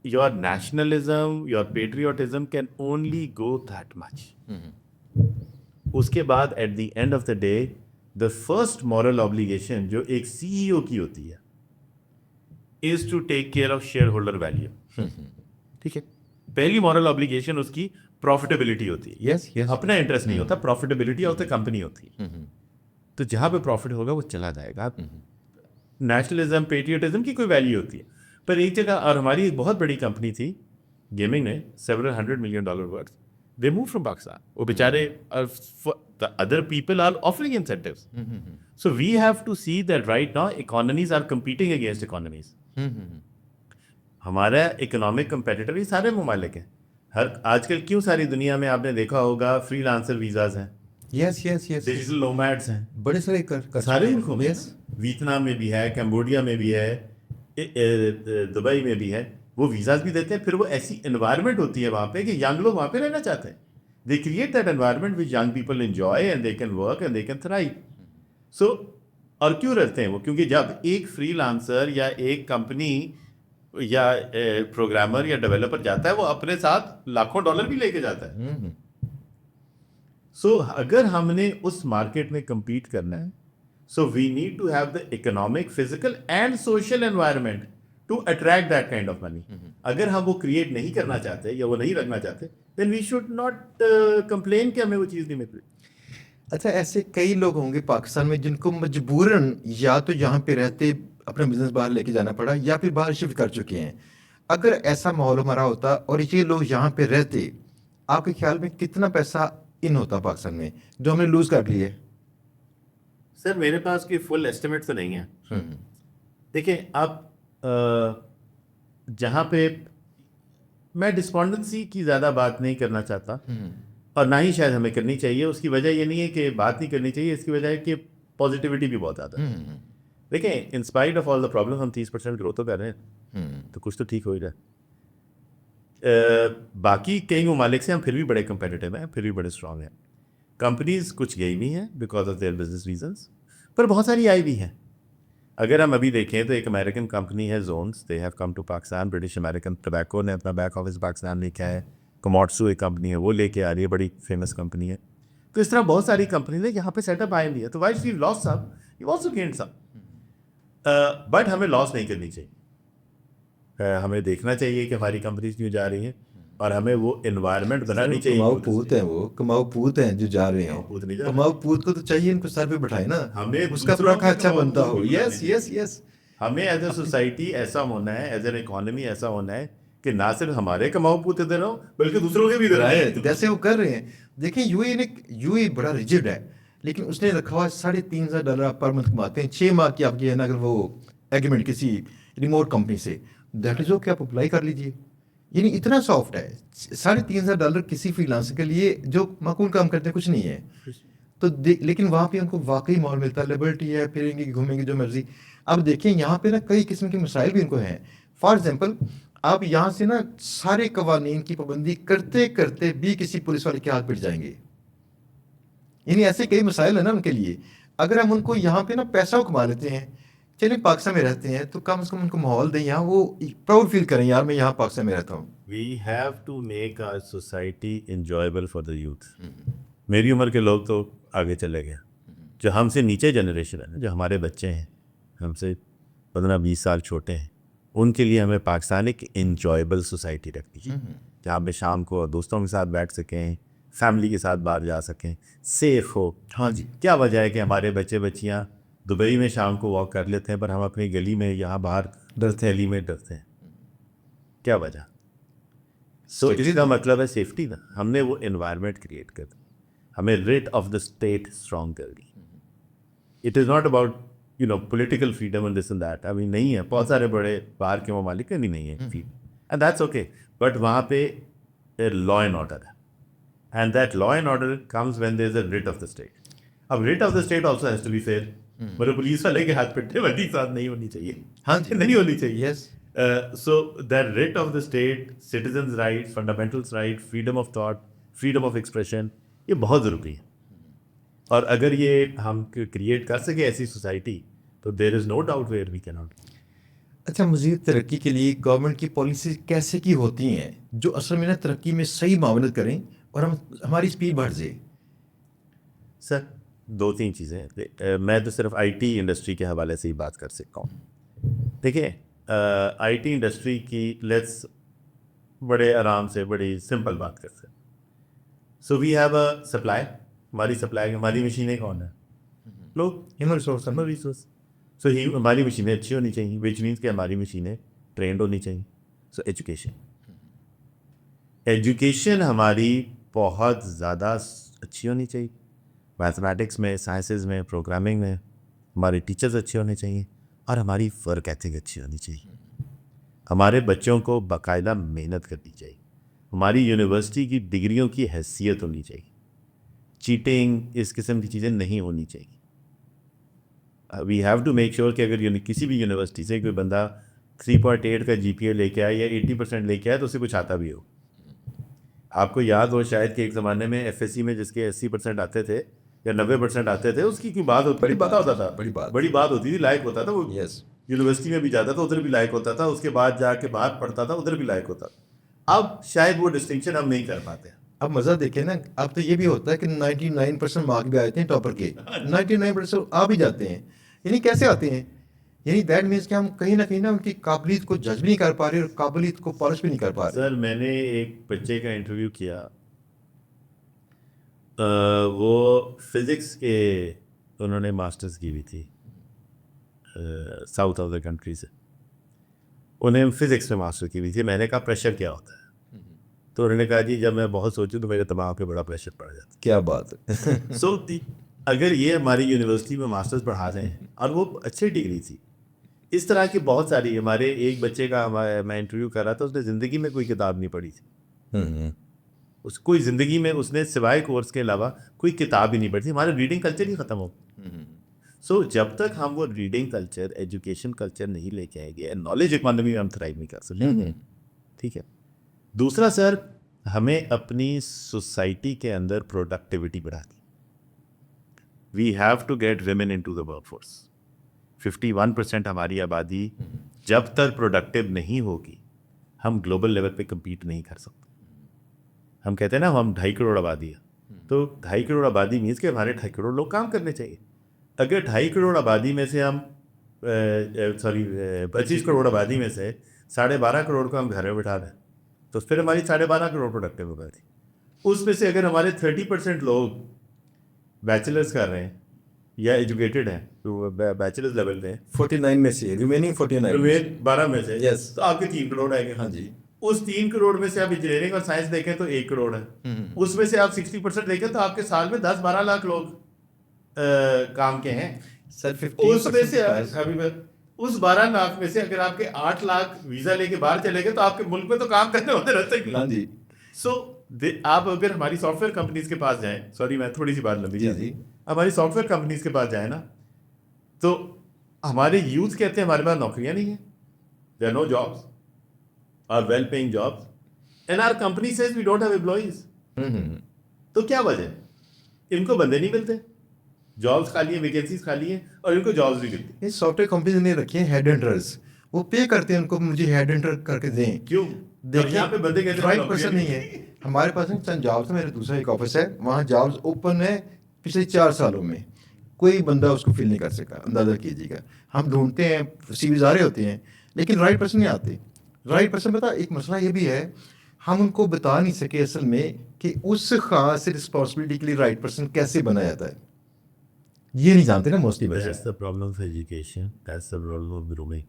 your nationalism, your patriotism can only go that much. اس کے بعد at the end of the day, the first moral obligation جو ایک CEO کی ہوتی ہے is to take care of shareholder value. ٹھیک ہے, پہلی moral obligation اس کی profitability ہوتی ہے. یس یس, اپنا انٹرسٹ نہیں ہوتا, profitability آف دا کمپنی ہوتی ہے. تو جہاں پہ پروفٹ ہوگا وہ چلا جائے گا. نیشنلزم, پیٹریوٹزم کی کوئی ویلیو ہوتی ہے. پر ایک جگہ, اور ہماری ایک بہت بڑی کمپنی تھی گیمنگ میں, several $100 million worth, they moved from Pakistan. وہ بیچارے, the other people are offering incentives. So we have to see that right now economies are competing against economies. ہمارا اکنامک کمپیٹیٹر یہ سارے ممالک ہیں. آج کل کیوں ساری دنیا میں آپ نے دیکھا ہوگا فری لانسر ویزاز ہیں, یس یس یس, ڈیجیٹل نومیڈس ہیں, بڑے سارے سارے ملکوں میں. ویتنام میں بھی ہے, کمبوڈیا میں بھی ہے, دبئی میں بھی ہے. وہ ویزاز بھی دیتے ہیں. پھر وہ ایسی انوائرمنٹ ہوتی ہے وہاں پہ کہ ینگ لوگ وہاں پہ رہنا چاہتے ہیں. They create that environment which young people enjoy and they can work and they can thrive. So, اور کیوں رہتے ہیں وہ؟ کیونکہ جب ایک فری لانسر یا ایک کمپنی یا پروگرامر یا ڈیولپر جاتا ہے, وہ اپنے ساتھ لاکھوں ڈالر بھی لے کے جاتا ہے. سو اگر ہم نے اس مارکیٹ میں کمپیٹ کرنا ہے, so we need to have the economic, physical and social environment to attract that kind of money. اگر ہم وہ کریٹ نہیں کرنا چاہتے یا وہ نہیں رکھنا چاہتے, دین وی شوڈ ناٹ کمپلین کہ ہمیں وہ چیز نہیں مل رہی. اچھا, ایسے کئی لوگ ہوں گے پاکستان میں جن کو مجبوراً یا تو یہاں پہ رہتے اپنا بزنس باہر لے کے جانا پڑا, یا پھر باہر شفٹ کر چکے ہیں. اگر ایسا ماحول ہمارا ہوتا اور یہ لوگ یہاں پہ رہتے, آپ کے خیال میں کتنا پیسہ ان ہوتا پاکستان میں جو ہم نے لوز کر لی ہے؟ سر میرے پاس کوئی فل ایسٹیمیٹ تو نہیں ہے. دیکھیں آپ, جہاں پہ میں ڈسپونڈنسی کی زیادہ بات نہیں کرنا چاہتا, اور نہ ہی شاید ہمیں کرنی چاہیے. اس کی وجہ یہ نہیں ہے کہ بات نہیں کرنی چاہیے, اس کی وجہ ہے کہ پازیٹیوٹی بھی بہت زیادہ ہے. دیکھیں, in spite of all the problem ہم 30% گروتھ تو کر رہے ہیں, تو کچھ تو ٹھیک ہو ہی رہا ہے. باقی کئی ممالک سے ہم پھر بھی بڑے کمپیٹیٹیو ہیں, پھر بھی بڑے اسٹرانگ ہیں. کمپنیز کچھ گئی بھی ہیں because of their business reasons, پر بہت ساری آئی بھی ہیں. اگر ہم ابھی دیکھیں تو ایک امریکن کمپنی ہے زونس, they have come to Pakistan. British American tobacco نے اپنا بیک آفس پاکستان لے کے ہے. کوموٹسو ایک کمپنی ہے, وہ لے کے آ رہی ہے, بڑی فیمس کمپنی ہے. تو اس طرح بہت ساری کمپنیز ہیں یہاں پہ سیٹ اپ آئے بھی ہے. تو why we lose some, you also gained some, but ہمیں لاس نہیں کرنی چاہیے. ہمیں دیکھنا چاہیے کہ ہماری کمپنیز کیوں جا رہی ہیں, اور ہمیں وہ انوائرمنٹ بنانی چاہیے. کماؤ پوت ہیں, وہ کماؤ پوت ہیں جو جا رہے ہیں. کماؤ پوت کو تو چاہیے ان کو سر پہ بٹھائے نا, ہمیں اس کا پراکھا اچھا بنتا ہو. یس یس یس, ہمیں ایز اے سوسائٹی ایسا ہونا ہے, ایز این اکانومی ایسا ہونا ہے کہ نہ صرف ہمارے کماؤ پوت ادھر ہو بلکہ دوسروں کے بھی ادھر آئے, جیسے وہ کر رہے ہیں. دیکھیں یو اے بڑا ریجڈ ہے, لیکن اس نے رکھا ہوا $3,500 آپ پر منتھ کماتے ہیں. 6 ماہ کی آپ کی ہے نا اگر وہ ایگریمنٹ کسی ریموٹ کمپنی سے, دیٹ از اوکے, آپ اپلائی کر لیجیے. یعنی اتنا سافٹ ہے. $3,500 کسی فری لانسر کے لیے جو معقول کام کرتے ہیں کچھ نہیں ہے. تو لیکن وہاں پہ ان کو واقعی ماحول ملتا ہے, لبرٹی ہے, پھریں گے گھومیں گے جو مرضی. اب دیکھیں یہاں پہ نا کئی قسم کے مسائل بھی ان کو ہیں. فار ایگزامپل, آپ یہاں سے نا سارے قوانین کی پابندی کرتے کرتے بھی کسی پولیس والے کے ہاتھ پٹ جائیں گے. یعنی ایسے کئی مسائل ہیں نا ان کے لیے. اگر ہم ان کو یہاں پہ نا پیسہ کما لیتے ہیں, چلیں پاکستان میں رہتے ہیں, تو کم از کم ان کو ماحول دیں یہاں, وہ پراؤڈ فیل کریں یار میں یہاں پاکستان میں رہتا ہوں. We have to make our society enjoyable for the youth. میری عمر کے لوگ تو آگے چلے گئے, جو ہم سے نیچے جنریشن ہے, جو ہمارے بچے ہیں ہم سے 15-20 سال چھوٹے ہیں, ان کے لیے ہمیں پاکستان ایک انجوائبل سوسائٹی رکھنی ہے. جہاں پہ شام کو دوستوں کے ساتھ بیٹھ سکیں, فیملی کے ساتھ باہر جا سکیں, سیف ہو. ہاں جی, کیا وجہ ہے کہ ہمارے بچے بچیاں دبئی میں شام کو واک کر لیتے ہیں پر ہم اپنی گلی میں یہاں باہر ڈرتے ہیں, گلی میں ڈرتے ہیں؟ کیا وجہ؟ سو اس کا مطلب ہے سیفٹی نا. ہم نے وہ انوائرمنٹ کریٹ کر دی, ہمیں writ of the state strong کر دی. It is not about political freedom and this and that. ابھی نہیں ہے, بہت سارے بڑے باہر کے ممالک میں بھی نہیں ہے اینڈ دیٹس اوکے, بٹ وہاں پہ لا اینڈ آرڈر ہے, and that law and order comes when there is a writ of the state. اب writ of the state also has to be fair. مطلب پولیس والے کے ہاتھ پٹے والی ساتھ نہیں ہونی چاہیے. ہاں جی, نہیں ہونی چاہیے. Yes, so that writ of the state, citizens right, fundamentals right, freedom of thought, freedom of expression, یہ بہت ضروری ہے. اور اگر یہ ہم کریٹ کر سکیں ایسی سوسائٹی تو دیر از نو ڈاؤٹ ویئر وی کی ناٹ. اچھا, مزید ترقی کے لیے گورنمنٹ کی پالیسیز کیسے کی ہوتی ہیں جو اصل میں نا ترقی میں صحیح معاونت کریں اور ہماری اسپیڈ بڑھ جائے؟ سر 2-3 چیزیں. میں تو صرف آئی ٹی انڈسٹری کے حوالے سے ہی بات کر سکتا ہوں. دیکھیں, آئی ٹی انڈسٹری کی لیٹس بڑے آرام سے بڑی سمپل بات کرتے ہیں. So we have a supply. ہماری سپلائی, ہماری مشینیں کون ہیں؟ لوگ, ہیومن ریسورس. سو ہماری مشینیں اچھی ہونی چاہیے, وچ مینس کہ ہماری مشینیں ٹرینڈ ہونی چاہیے. سو ایجوکیشن ہماری بہت زیادہ اچھی ہونی چاہیے. میتھمیٹکس میں, سائنسز میں, پروگرامنگ میں ہمارے ٹیچرز اچھے ہونے چاہیے, اور ہماری ورک ایتھک اچھی ہونی چاہیے. ہمارے بچوں کو باقاعدہ محنت کرنی چاہیے. ہماری یونیورسٹی کی ڈگریوں کی حیثیت ہونی چاہیے. چیٹنگ, اس قسم کی چیزیں نہیں ہونی چاہیے. We have to make sure کہ اگر کسی بھی یونیورسٹی سے کوئی بندہ 3.8 کا جی پی اے لے کے آئے یا 80% لے کے آئے تو اسے کچھ آتا بھی ہو. آپ کو یاد ہو شاید کہ ایک زمانے میں ایف ایس سی میں جس کے 80% آتے تھے یا 90% آتے تھے, اس کی کوئی بات ہوتی, پتہ ہوتا تھا, بڑی بات ہوتی تھی, لائق ہوتا تھا وہ. یونیورسٹی میں بھی جاتا تھا, ادھر بھی لائق ہوتا تھا, اس کے بعد جا کے باہر پڑھتا تھا, ادھر بھی لائق ہوتا تھا. اب شاید وہ ڈسٹنکشن ہم نہیں کر پاتے. اب مزہ دیکھیں نا, اب تو یہ بھی ہوتا ہے کہ 99% مارک بھی آتے ہیں ٹاپر کے, 99% آ بھی جاتے ہیں. یعنی کیسے آتے ہیں؟ یعنی دیٹ مینس کہ ہم کہیں نہ کہیں نا ان کی قابلیت کو جج بھی نہیں کر پا رہے اور قابلیت کو پالش بھی نہیں کر پا رہے. سر میں نے ایک بچے کا انٹرویو کیا, وہ فزکس کے, انہوں نے ماسٹرز کی ہوئی تھی ساؤتھ آف دا کنٹری سے, انہیں فزکس میں ماسٹر کی ہوئی تھی. میں نے کہا پریشر کیا ہوتا ہے؟ تو انہوں نے کہا جی جب میں بہت سوچوں تو میرے دماغ پہ بڑا پریشر پڑ جاتا ہے. کیا بات ہے. سو اگر یہ ہماری یونیورسٹی میں ماسٹرز پڑھا رہے ہیں اور وہ اچھی ڈگری تھی, اس طرح کی بہت ساری. ہمارے ایک بچے کا میں انٹرویو کر رہا تھا, اس نے زندگی میں کوئی کتاب نہیں پڑھی تھی. اس کوئی زندگی میں اس نے سوائے کورس کے علاوہ کوئی کتاب ہی نہیں پڑھی تھی. ہمارا ریڈنگ کلچر ہی ختم ہو. سو جب تک ہم وہ ریڈنگ کلچر, ایجوکیشن کلچر نہیں لے کے آئیں گے, نالج اکانومی میں ہم تھرائیو نہیں کر سکتے. ٹھیک ہے. دوسرا سر, ہمیں اپنی سوسائٹی کے اندر پروڈکٹیوٹی بڑھانی. We have to get women into the work force. 51% ہماری آبادی جب تک پروڈکٹیو نہیں ہوگی ہم گلوبل لیول پہ کمپیٹ نہیں کر سکتے. ہم کہتے ہیں نا ہم 2.5 کروڑ آبادی ہے, تو 2.5 کروڑ آبادی مینس کہ ہمارے 2.5 کروڑ لوگ کام کرنے چاہیے. اگر 2.5 کروڑ آبادی میں سے ہم 25 کروڑ آبادی میں سے 12.5 کروڑ کو ہم گھر میں بٹھا دیں تو پھر ہماری 12.5 کروڑ پروڈکٹیو آبادی. اس میں سے اگر ہمارے 30% لوگ بیچلرس کر رہے ہیں یا ایجوکیٹڈ ہیں, تو بیچلرز لیول پہ 49 میں سے ریمیننگ 49 12 میں سے, یس, تو آپ کے 3 کروڑ آئے گے. ہاں جی. اس 3 کروڑ میں سے آپ انجینئرنگ اور سائنس دیکھیں تو 1 کروڑ ہے. اس میں سے آپ 60% دیکھیں تو آپ کے سال میں 10-12 لاکھ لوگ کام کے ہیں. اس میں سے اس 12 لاکھ میں سے اگر آپ کے 8 لاکھ ویزا لے کے باہر چلے گئے تو آپ کے ملک میں تو کام کرنے ہوتے رہتے ہیں. ہاں جی. سو آپ اگر ہماری سافٹ ویئر کمپنیز کے پاس جائیں, سوری میں تھوڑی سی بات لمبی جی, ہماری سافٹ ویئر کمپنیز کے پاس جائیں نا, تو ہمارے یوتھ کہتے ہیں ہمارے پاس نوکریاں نہیں ہیں, دیر آر نو جابس اور well paying jobs, and our company says we don't have employees. تو کیا وجہ ہے؟ ان کو بندے نہیں ملتے, جابس خالی ہیں, ویکینسیز خالی ہیں, اور ان کو جابس نہیں ملتی. سافٹ ویئر کمپنیز نے رکھے ہیں ہیڈ ہنٹرز, وہ پے کرتے ہیں ان کو, مجھے ہیڈ ہنٹر کر کے دیں. کیوں؟ دیکھیں یہاں پہ بندے کہتے ہیں رائٹ پرسن نہیں ہے. ہمارے پاس چند جابس ہیں, میرے دوسرا ایک آفس ہے, وہاں جابس اوپن ہے پچھلے 4 سالوں میں, کوئی بندہ اس کو فل نہیں کر سکا. اندازہ کیجیے گا, ہم ڈھونڈتے ہیں, سی ویز آ رہے ہوتے ہیں, لیکن رائٹ پرسن نہیں آتے. رائٹ پرسن پتا ایک مسئلہ یہ بھی ہے, ہم ان کو بتا نہیں سکے اصل میں کہ اس خاص رسپانسبلٹی کے لیے رائٹ پرسن کیسے بنا جاتا ہے. یہ نہیں جانتے نا موسٹلی بچے. That's the problem of education. That's the problem of grooming.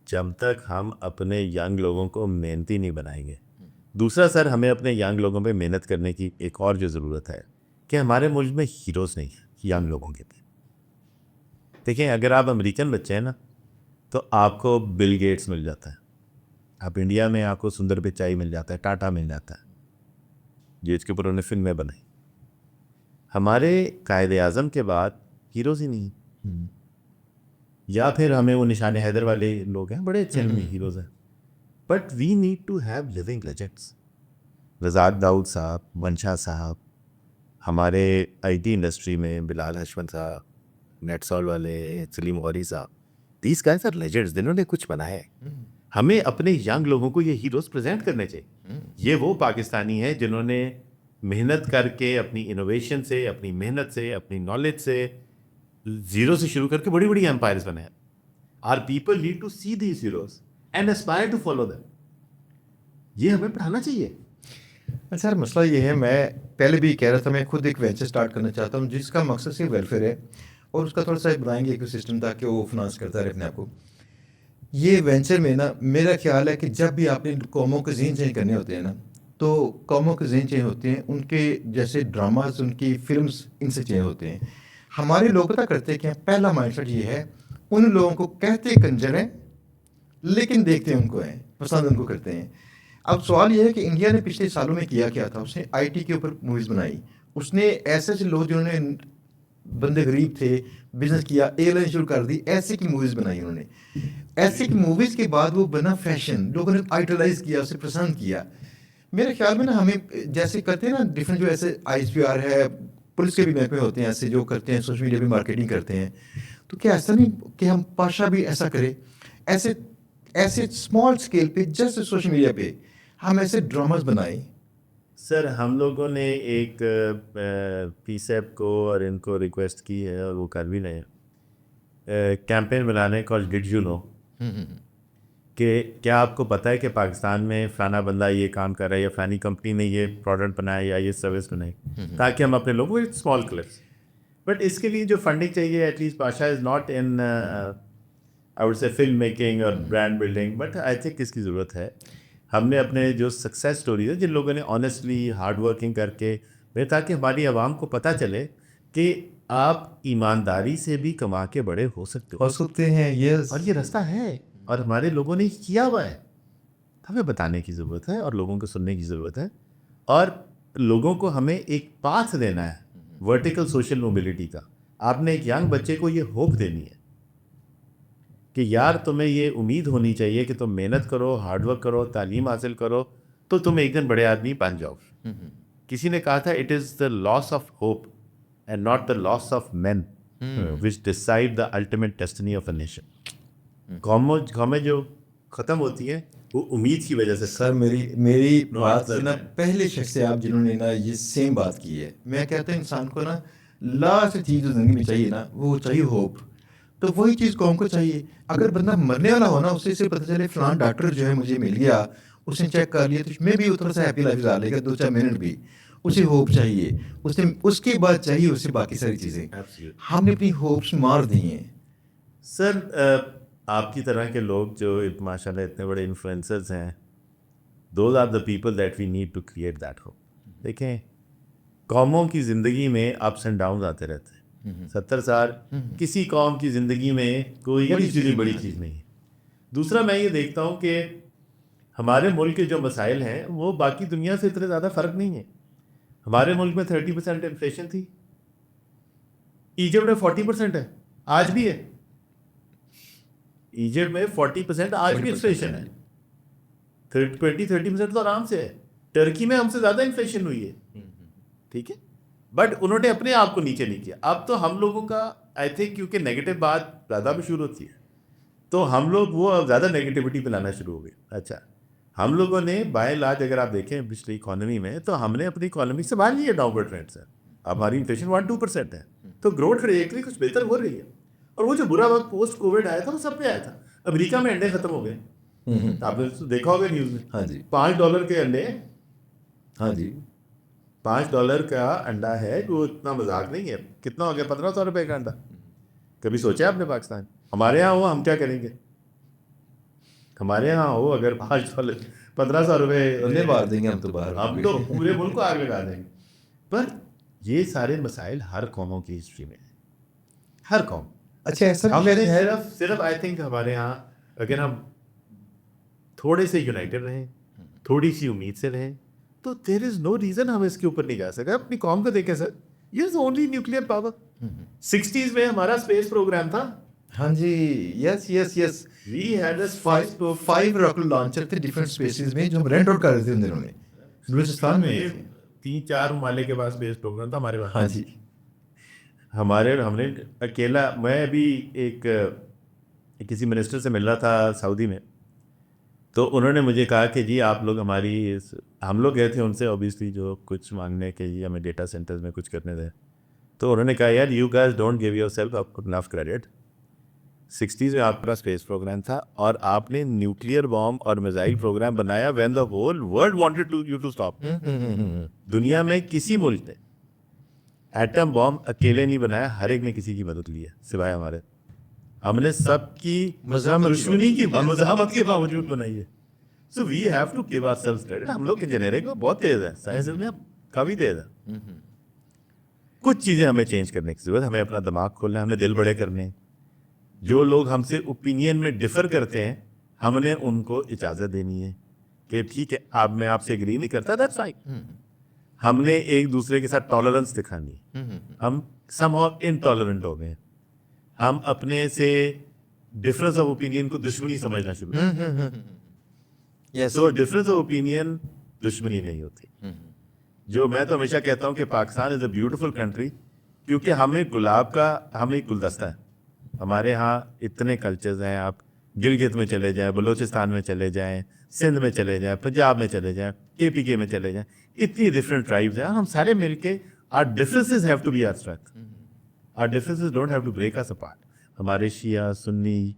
جب تک ہم اپنے ینگ لوگوں کو محنتی نہیں بنائیں گے. دوسرا سر, ہمیں اپنے ینگ لوگوں پہ محنت کرنے کی ایک اور جو ضرورت ہے کہ ہمارے ملک میں ہیروز نہیں ہیں ینگ لوگوں کے پہ. دیکھیں, اگر آپ امریکن بچے ہیں نا تو آپ کو بل گیٹس مل جاتا ہے, آپ انڈیا میں آپ کو سندر پچائی مل جاتا ہے, ٹاٹا مل جاتا ہے, جس کے اوپر انہوں نے فلمیں بنائی. ہمارے قائد اعظم کے بعد ہیروز ہی نہیں ہیں, یا پھر ہمیں وہ نشان حیدر والے لوگ ہیں, بڑے اچھے ہیروز ہیں, but we need to have living legends. Razzaq Dawood صاحب, منشا صاحب, ہمارے آئی ٹی انڈسٹری میں بلال حشمت صاحب, نیٹ سال والے سلیم غوری صاحب, دیز گائز آر لیجنڈس جنہوں نے کچھ بنایا ہے. ہمیں اپنے ینگ لوگوں کو یہ ہیروز پریزنٹ کرنے چاہیے. یہ وہ پاکستانی ہیں جنہوں نے محنت کر کے اپنی انوویشن سے, اپنی محنت سے, اپنی نالج سے, زیرو سے شروع کر کے بڑی بڑی امپائرز بنائے. Our people need to see these heroes and aspire to follow them. یہ ہمیں پڑھانا چاہیے. سر مسئلہ یہ ہے, میں پہلے بھی کہہ رہا تھا, میں خود ایک وینچر سٹارٹ کرنا چاہتا ہوں جس کا مقصد صرف ویلفیئر ہے, اور اس کا تھوڑا سا بنائیں گے ایکو سسٹم تاکہ وہ فنانس کرتا رہے اپنے آپ کو. یہ وینچر میں نا میرا خیال ہے کہ جب بھی آپ نے قوموں کے ذہن چینج کرنے ہوتے ہیں نا, تو قوموں کے ذہن چینج ہوتے ہیں, ان کے جیسے ڈراماز, ان کی فلمز ان سے چینج ہوتے ہیں. ہمارے لوگ پتہ کرتے کہ پہلا مائنڈ سیٹ یہ ہے, ان لوگوں کو کہتے کنجر ہیں لیکن دیکھتے ان کو ہیں, پسند ان کو کرتے ہیں. اب سوال یہ ہے کہ انڈیا نے پچھلے سالوں میں کیا تھا, اس نے آئی ٹی کے اوپر موویز بنائی, اس نے ایسے لوگ جنہوں نے بندے غریب تھے, بزنس کیا, ایئر لائن شروع کر دی, ایسے کی موویز بنائی انہوں نے. ایسے کی موویز کے بعد وہ بنا فیشن, لوگوں نے آئیڈلائز کیا, اسے پسند کیا. میرے خیال میں نا ہمیں جیسے کرتے ہیں نا ڈفرینٹ, جو ایسے آئی ایس پی آر ہے, پولیس کے بھی محکمے ہوتے ہیں ایسے جو کرتے ہیں, سوشل میڈیا پہ مارکیٹنگ کرتے ہیں, تو کیا ایسا نہیں کہ ہم پاشا بھی ایسا کرے, ایسے اسمال اسکیل پہ جسٹ سوشل میڈیا پہ ہم ایسے ڈراماز بنائیں. سر, ہم لوگوں نے ایک پی سیپ کو اور ان کو ریکویسٹ کی ہے, اور وہ کر بھی رہے ہیں, کیمپین بنانے کا, ڈڈ یو نو, کہ کیا آپ کو پتہ ہے کہ پاکستان میں فلانا بندہ یہ کام کر رہا ہے, یا فلانی کمپنی نے یہ پروڈکٹ بنایا یا یہ سروس بنائی, تاکہ ہم اپنے لوگوں کو اسمال کلپس. بٹ اس کے لیے جو فنڈنگ چاہیے, at least Pasha is not in I would say film making اور brand building, but I think اس کی ضرورت ہے. ہم نے اپنے جو سکسیز اسٹوریز ہے, جن لوگوں نے آنیسٹلی ہارڈ ورکنگ کر کے, تاکہ ہماری عوام کو پتہ چلے کہ آپ ایمانداری سے بھی کما کے بڑے ہو سکتے ہیں, یس, اور یہ رستہ ہے, اور ہمارے لوگوں نے کیا ہوا ہے. ہمیں بتانے کی ضرورت ہے, اور لوگوں کو سننے کی ضرورت ہے, اور لوگوں کو ہمیں ایک پاتھ دینا ہے ورٹیکل سوشل موبلٹی کا. آپ نے ایک ینگ بچے کو یہ ہوپ دینی ہے کہ یار تمہیں یہ امید ہونی چاہیے کہ تم محنت کرو, ہارڈ ورک کرو, تعلیم حاصل کرو, تو تم ایک دن بڑے آدمی بن جاؤ. کسی نے کہا تھا, it is the loss of hope and not the loss of men which decide the ultimate destiny of a nation. قومیں جو ختم ہوتی ہیں وہ امید کی وجہ سے. سر میری بات سے نا پہلے شخص سے آپ جنہوں نے نا یہ سیم بات کی ہے, میں کہتا ہوں انسان کو نا لاسٹ چیز جو زندگی میں چاہیے نا, وہ چاہیے ہوپ. تو وہی چیز قوم کو چاہیے. اگر بندہ مرنے والا ہونا, اسے سے پتہ چلے فلان ڈاکٹر جو ہے مجھے مل گیا, اس نے چیک کر لیا, تو میں بھی اتنا سا ہیپی لائف گزار لے گا 2-4 منٹ بھی. اسے ہوپ چاہیے, اس کے بعد چاہیے اسے باقی ساری چیزیں. ہم نے اپنی ہوپس مار دی ہیں. سر, آپ کی طرح کے لوگ جو ماشاء اللہ اتنے بڑے انفلوئنسرز ہیں, those are the people that we need to create that hope. دیکھیں, قوموں کی زندگی میں اپس اینڈ ڈاؤنز آتے رہتے ہیں. 70 سال کسی قوم کی زندگی میں کوئی بڑی چیز نہیں ہے. دوسرا, میں یہ دیکھتا ہوں کہ ہمارے ملک کے جو مسائل ہیں وہ باقی دنیا سے اتنے زیادہ فرق نہیں ہے. ہمارے ملک میں 30% انفلیشن تھی, ایجپٹ میں 40% ہے, آج بھی ہے. ایجپٹ میں 40% آج بھی انفلیشن ہے, 20-30% تو آرام سے ہے. ٹرکی میں ہم سے زیادہ انفلیشن ہوئی ہے, ٹھیک ہے, بٹ انہوں نے اپنے آپ کو نیچے نہیں کیا. اب تو ہم لوگوں کا آئی تھنک کیونکہ نیگیٹو بات زیادہ بھی شروع ہوتی ہے, تو ہم لوگ وہ زیادہ نیگیٹیوٹی پہ لانا شروع ہو گئے. اچھا, ہم لوگوں نے بائی لاج اگر آپ دیکھیں پچھلی اکانومی میں, تو ہم نے اپنی اکانومی سے باہر لیا ڈاؤن ورڈ ٹرینڈ سے. اب ہماری انفلیشن 1-2% ہے, تو گروتھ ٹریجیکٹری کچھ بہتر ہو رہی ہے. اور وہ جو برا وقت پوسٹ کووڈ آیا تھا وہ سب پہ آیا تھا. امریکہ میں انڈے ختم ہو گئے, آپ نے دیکھا ہوگا نیوز میں. ہاں جی $5 کے انڈے, ہاں جی $5 کا انڈا ہے, وہ اتنا مذاق نہیں ہے. کتنا ہو گیا؟ $1500 کا انڈا. کبھی سوچا آپ نے پاکستان؟ ہمارے یہاں ہو ہم کیا کریں گے؟ ہمارے یہاں ہو اگر $5 $1500 مار دیں گے ہم تو باہر. ہم تو پورے ملک کو آگ لگا دیں گے. پر یہ سارے مسائل ہر قوموں کی ہسٹری میں ہیں, ہر قوم. اچھا ایسا ہم صرف آئی تھنک ہمارے یہاں اگر ہم تھوڑے سے یونائٹڈ رہیں, تھوڑی سی امید سے رہیں, تو دیر از نو ریزن ہم اس کے اوپر نہیں جا سکتے. اپنی قوم کو دیکھیں سر, یہ is only nuclear power. 60s میں ہمارا اسپیس پروگرام تھا. ہاں جی yes yes yes we had a 5 rocket launcher تھے ڈفرینٹ اسپیسیز میں جو ہم رینٹ آؤٹ کر رہے تھے ان دنوں میں بلوچستان میں. 3-4 ممالک کے پاس اسپیس پروگرام تھا ہمارے پاس. ہاں جی ہم نے اکیلا, میں ابھی ایک کسی منسٹر سے مل رہا تھا سعودی میں, تو انہوں نے مجھے کہا کہ جی آپ لوگ ہم لوگ گئے تھے ان سے اوبیسلی جو کچھ مانگنے کہ جی ہمیں ڈیٹا سینٹرز میں کچھ کرنے دیں. تو انہوں نے کہا یار you guys don't give your self enough credit. 60s میں آپ کا اسپیس پروگرام تھا اور آپ نے نیوکلیئر بام اور میزائل پروگرام بنایا when the whole world wanted you to stop. دنیا میں کسی ملک نے ایٹم بام اکیلے نہیں بنایا, ہر ایک نے کسی کی مدد لی ہے سوائے ہمارے. ہم نے سب کی دشمنی کی مزاحمت کے باوجود بنائی ہے. So we have to give ourselves credit. ہم لوگ انجینئرنگ بہت تیز ہے, سائنس میں کافی تیز ہے. کچھ چیزیں ہمیں چینج کرنے کی ضرورت ہے, ہمیں اپنا دماغ کھولنا ہے, ہمیں دل بڑے کرنے ہیں. جو لوگ ہم سے اوپینین میں ڈفر کرتے ہیں ہم نے ان کو اجازت دینی ہے کہ ٹھیک ہے اب میں آپ سے اگری نہیں کرتا, دیٹس فائن. ہم نے ایک دوسرے کے ساتھ ٹالرنس دکھانی ہے. ہم سم ہاؤ انٹالرنٹ ہو گئے ہیں. ہم اپنے سے ڈفرینس آف اوپینین کو دشمنی سمجھنا شروع کر. سو ڈفرینس آف اوپینین دشمنی نہیں ہوتی. جو میں تو ہمیشہ کہتا ہوں کہ پاکستان از اے بیوٹیفل کنٹری, کیونکہ ہمیں گلاب کا ہم ایک گلدستہ ہے. ہمارے ہاں اتنے کلچرز ہیں, آپ گلگت میں چلے جائیں, بلوچستان میں چلے جائیں, سندھ میں چلے جائیں, پنجاب میں چلے جائیں, KPK میں چلے جائیں, اتنی ڈفرینٹ ٹرائبز ہیں. ہم سارے مل کے our differences have to be our strength. Our differences don't have to break us apart. ہمارے شیعہ, سنی,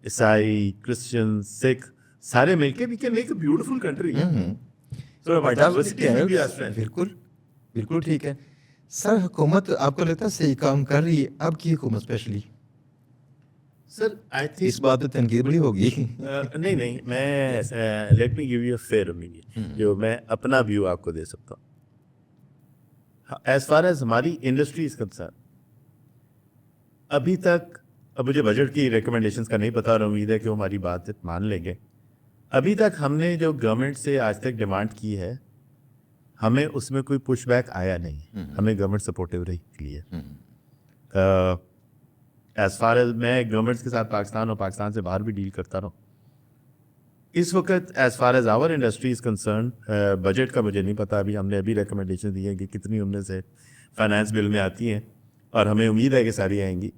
عیسائی, کرسچن, سکھ سارے مل کے we can make a beautiful country. So our diversity will be our strength. بالکل بالکل ٹھیک ہے سر. حکومت آپ کو لگتا ہے صحیح کام کر رہی ہے اب کی حکومت اسپیشلی؟ سر آئی تھنک اس بات پہ تنقید بڑی ہوگی. نہیں میں let me give you a fair opinion جو میں اپنا ویو آپ کو دے سکتا ہوں. ایز فار ایز ہماری انڈسٹری از کنسرن, ابھی تک, اب مجھے بجٹ کی ریکمنڈیشنس کا نہیں پتا اور امید ہے کہ وہ ہماری بات مان لیں گے. ابھی تک ہم نے جو گورنمنٹ سے آج تک ڈیمانڈ کی ہے ہمیں اس میں کوئی پش بیک آیا نہیں. ہمیں گورنمنٹ سپورٹیو رہی ہے. ایز فار ایز میں گورنمنٹس کے ساتھ پاکستان اور پاکستان سے باہر بھی ڈیل کرتا رہا ہوں. اس وقت as far as our industry is concerned, budget کا مجھے نہیں پتا. ابھی ہم نے ریکمنڈیشن دی ہے کہ کتنی ان میں سے فائنانس بل میں آتی ہیں اور ہمیں امید ہے کہ ساری آئیں گی.